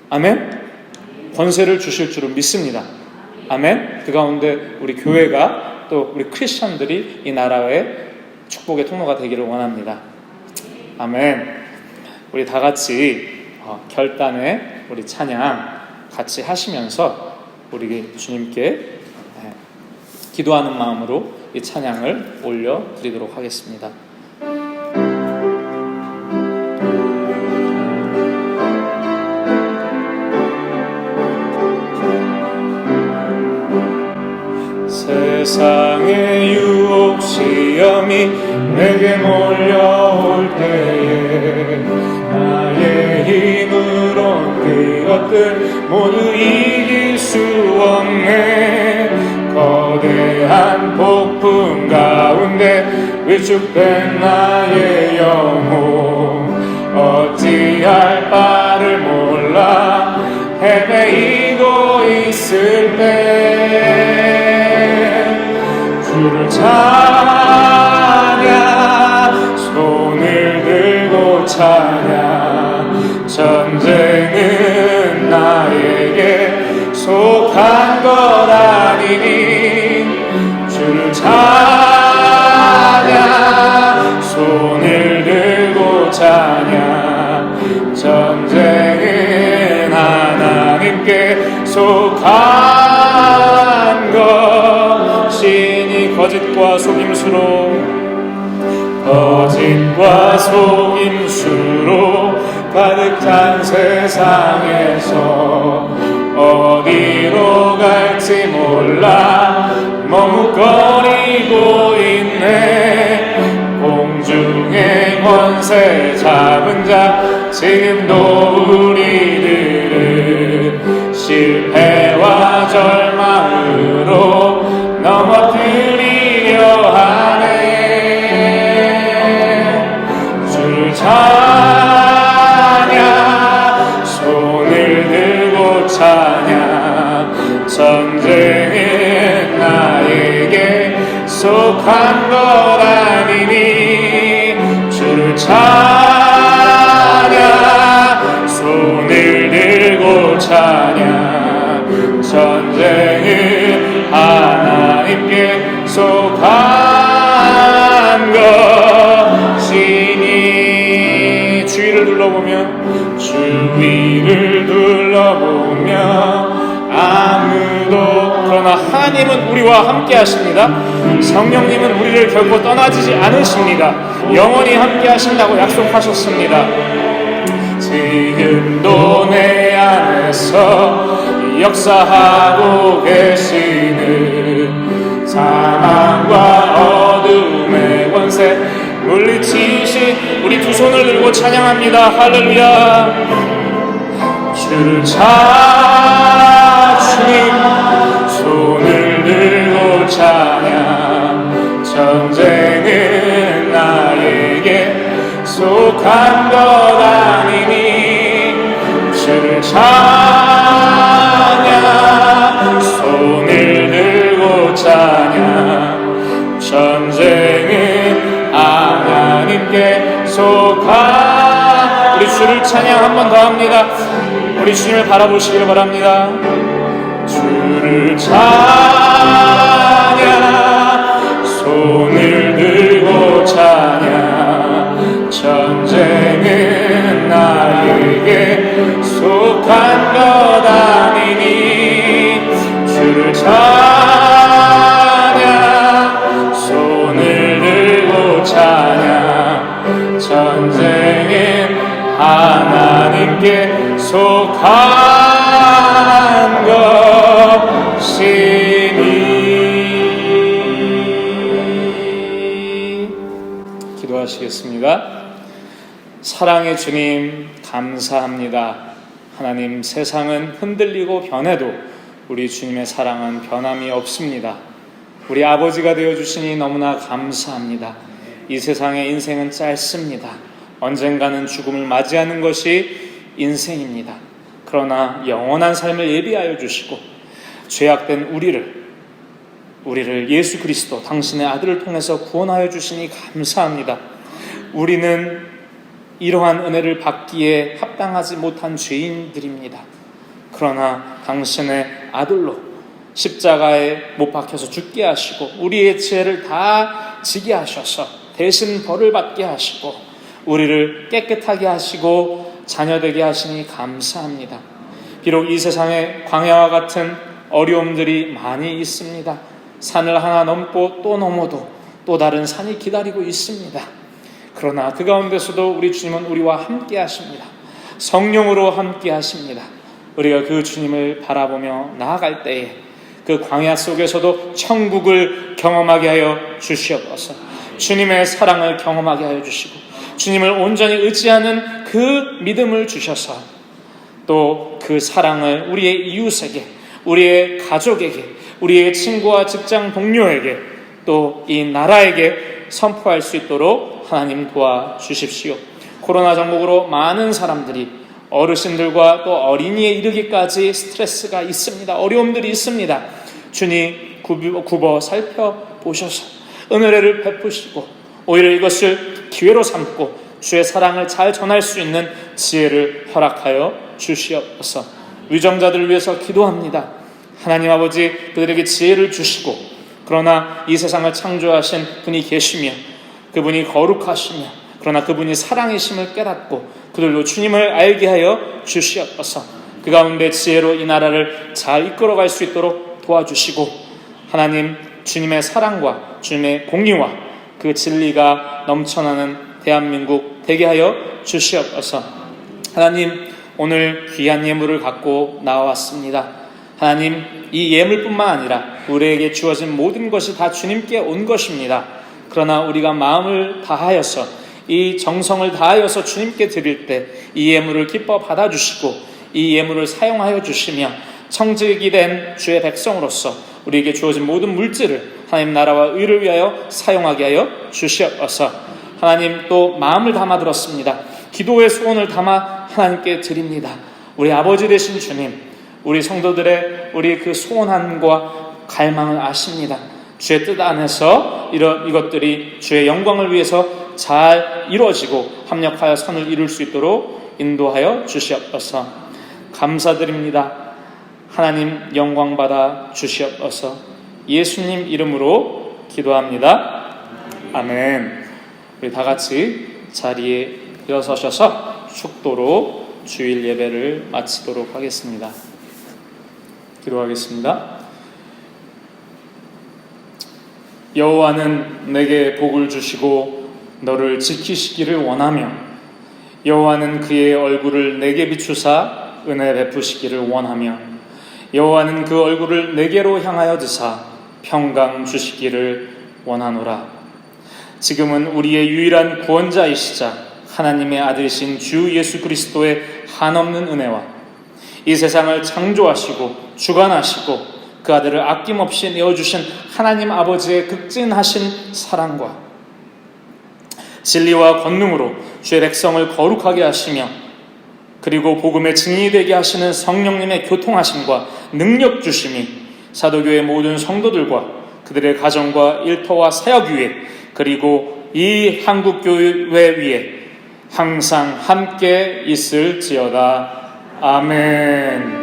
아멘, 권세를 주실 줄을 믿습니다. 아멘. 그 가운데 우리 교회가 또 우리 크리스천들이 이 나라의 축복의 통로가 되기를 원합니다. 아멘. 우리 다 같이 결단의 우리 찬양 같이 하시면서 우리 주님께 기도하는 마음으로 이 찬양을 올려드리도록 하겠습니다. 세상의 유혹 시험이 내게 몰려올 때에 나의 힘으로 그것들 모두 이길 수 없네. 거대한 폭풍 가운데 위축된 나의 영혼 어찌할 바를 몰라 헤매이고 있을 때 주를 찬양, 손을 들고 찬양. 전쟁은 나에게 속한 것 아니니 주를 찬양, 손을 들고 찬양. 전쟁은 하나님께 속한 것이니 거짓과 속임수로 가득 찬 세상에서 어디로 갈지 몰라 머뭇거리고 있네. 공중의 권세 잡은 자 지금도 우리들은 실패와 절망으로 넘어뜨리려 하네. 주를 찬양, 손을 들고 찬양. 전쟁은 나에게 속한 것 아니니 주를 찬양, 손을 들고 찬양. 전쟁은 하나님께 속한 것이니 주위를 둘러보며 아무도, 그러나 하나님은 우리와 함께 하십니다. 성령님은 우리를 결코 떠나지지 않으십니다. 영원히 함께 하신다고 약속하셨습니다. 지금도 내 안에서 역사하고 계시는 사망과 어둠의 권세 물리치신 우리 두 손을 들고 찬양합니다. 할렐루야. 주를 주님 손을 들고 찬양. 전쟁은 나에게 속한 것 아니니 주를 찬양. 손을 들고 찬양. 전쟁은 하나님께 속한, 우리 주를 찬양 한 번 더 합니다. 우리 주님을 바라보시길 바랍니다. 주를 찬양, 손을 들고 찬양. 전쟁은 나에게 속한 것 아니니 주를 찬양, 손을 들고 찬양. 전쟁은 하나님께 속한 것이니. 기도하시겠습니다. 사랑의 주님 감사합니다. 하나님, 세상은 흔들리고 변해도 우리 주님의 사랑은 변함이 없습니다. 우리 아버지가 되어주시니 너무나 감사합니다. 이 세상의 인생은 짧습니다. 언젠가는 죽음을 맞이하는 것이 인생입니다. 그러나 영원한 삶을 예비하여 주시고 죄악된 우리를 예수 그리스도 당신의 아들을 통해서 구원하여 주시니 감사합니다. 우리는 이러한 은혜를 받기에 합당하지 못한 죄인들입니다. 그러나 당신의 아들로 십자가에 못 박혀서 죽게 하시고 우리의 죄를 다 지게 하셔서 대신 벌을 받게 하시고 우리를 깨끗하게 하시고 자녀되게 하시니 감사합니다. 비록 이 세상에 광야와 같은 어려움들이 많이 있습니다. 산을 하나 넘고 또 넘어도 또 다른 산이 기다리고 있습니다. 그러나 그 가운데서도 우리 주님은 우리와 함께 하십니다. 성령으로 함께 하십니다. 우리가 그 주님을 바라보며 나아갈 때에 그 광야 속에서도 천국을 경험하게 하여 주시옵소서. 주님의 사랑을 경험하게 하여 주시고 주님을 온전히 의지하는 그 믿음을 주셔서 또 그 사랑을 우리의 이웃에게, 우리의 가족에게, 우리의 친구와 직장 동료에게, 또 이 나라에게 선포할 수 있도록 하나님 도와주십시오. 코로나 전국으로 많은 사람들이 어르신들과 또 어린이에 이르기까지 스트레스가 있습니다. 어려움들이 있습니다. 주님 굽어 살펴보셔서 은혜를 베푸시고 오히려 이것을 기회로 삼고 주의 사랑을 잘 전할 수 있는 지혜를 허락하여 주시옵소서. 위정자들을 위해서 기도합니다. 하나님 아버지, 그들에게 지혜를 주시고 그러나 이 세상을 창조하신 분이 계시며 그분이 거룩하시며 그러나 그분이 사랑이심을 깨닫고 그들로 주님을 알게 하여 주시옵소서. 그 가운데 지혜로 이 나라를 잘 이끌어갈 수 있도록 도와주시고 하나님, 주님의 사랑과 주님의 공의와 그 진리가 넘쳐나는 대한민국 되게 하여 주시옵소서. 하나님, 오늘 귀한 예물을 갖고 나왔습니다. 하나님, 이 예물뿐만 아니라 우리에게 주어진 모든 것이 다 주님께 온 것입니다. 그러나 우리가 마음을 다하여서 이 정성을 다하여서 주님께 드릴 때 이 예물을 기뻐 받아주시고 이 예물을 사용하여 주시며 청지기 된 주의 백성으로서 우리에게 주어진 모든 물질을 하나님 나라와 의를 위하여 사용하게 하여 주시옵소서. 하나님, 또 마음을 담아 들었습니다. 기도의 소원을 담아 하나님께 드립니다. 우리 아버지 되신 주님, 우리 성도들의 우리 그 소원함과 갈망을 아십니다. 주의 뜻 안에서 이것들이 주의 영광을 위해서 잘 이루어지고 합력하여 선을 이룰 수 있도록 인도하여 주시옵소서. 감사드립니다. 하나님, 영광 받아 주시옵소서. 예수님 이름으로 기도합니다. 아멘. 우리 다 같이 자리에 일어서셔서 축도로 주일 예배를 마치도록 하겠습니다. 기도하겠습니다. 여호와는 내게 복을 주시고 너를 지키시기를 원하며 여호와는 그의 얼굴을 내게 비추사 은혜 베푸시기를 원하며 여호와는 그 얼굴을 내게로 향하여 드사 평강 주시기를 원하노라. 지금은 우리의 유일한 구원자이시자 하나님의 아들이신 주 예수 그리스도의 한없는 은혜와 이 세상을 창조하시고 주관하시고 그 아들을 아낌없이 내어주신 하나님 아버지의 극진하신 사랑과 진리와 권능으로 주의 백성을 거룩하게 하시며 그리고 복음의 증인이 되게 하시는 성령님의 교통하심과 능력 주심이 사도교회 모든 성도들과 그들의 가정과 일터와 사역 위에 그리고 이 한국교회 위에 항상 함께 있을지어다. 아멘.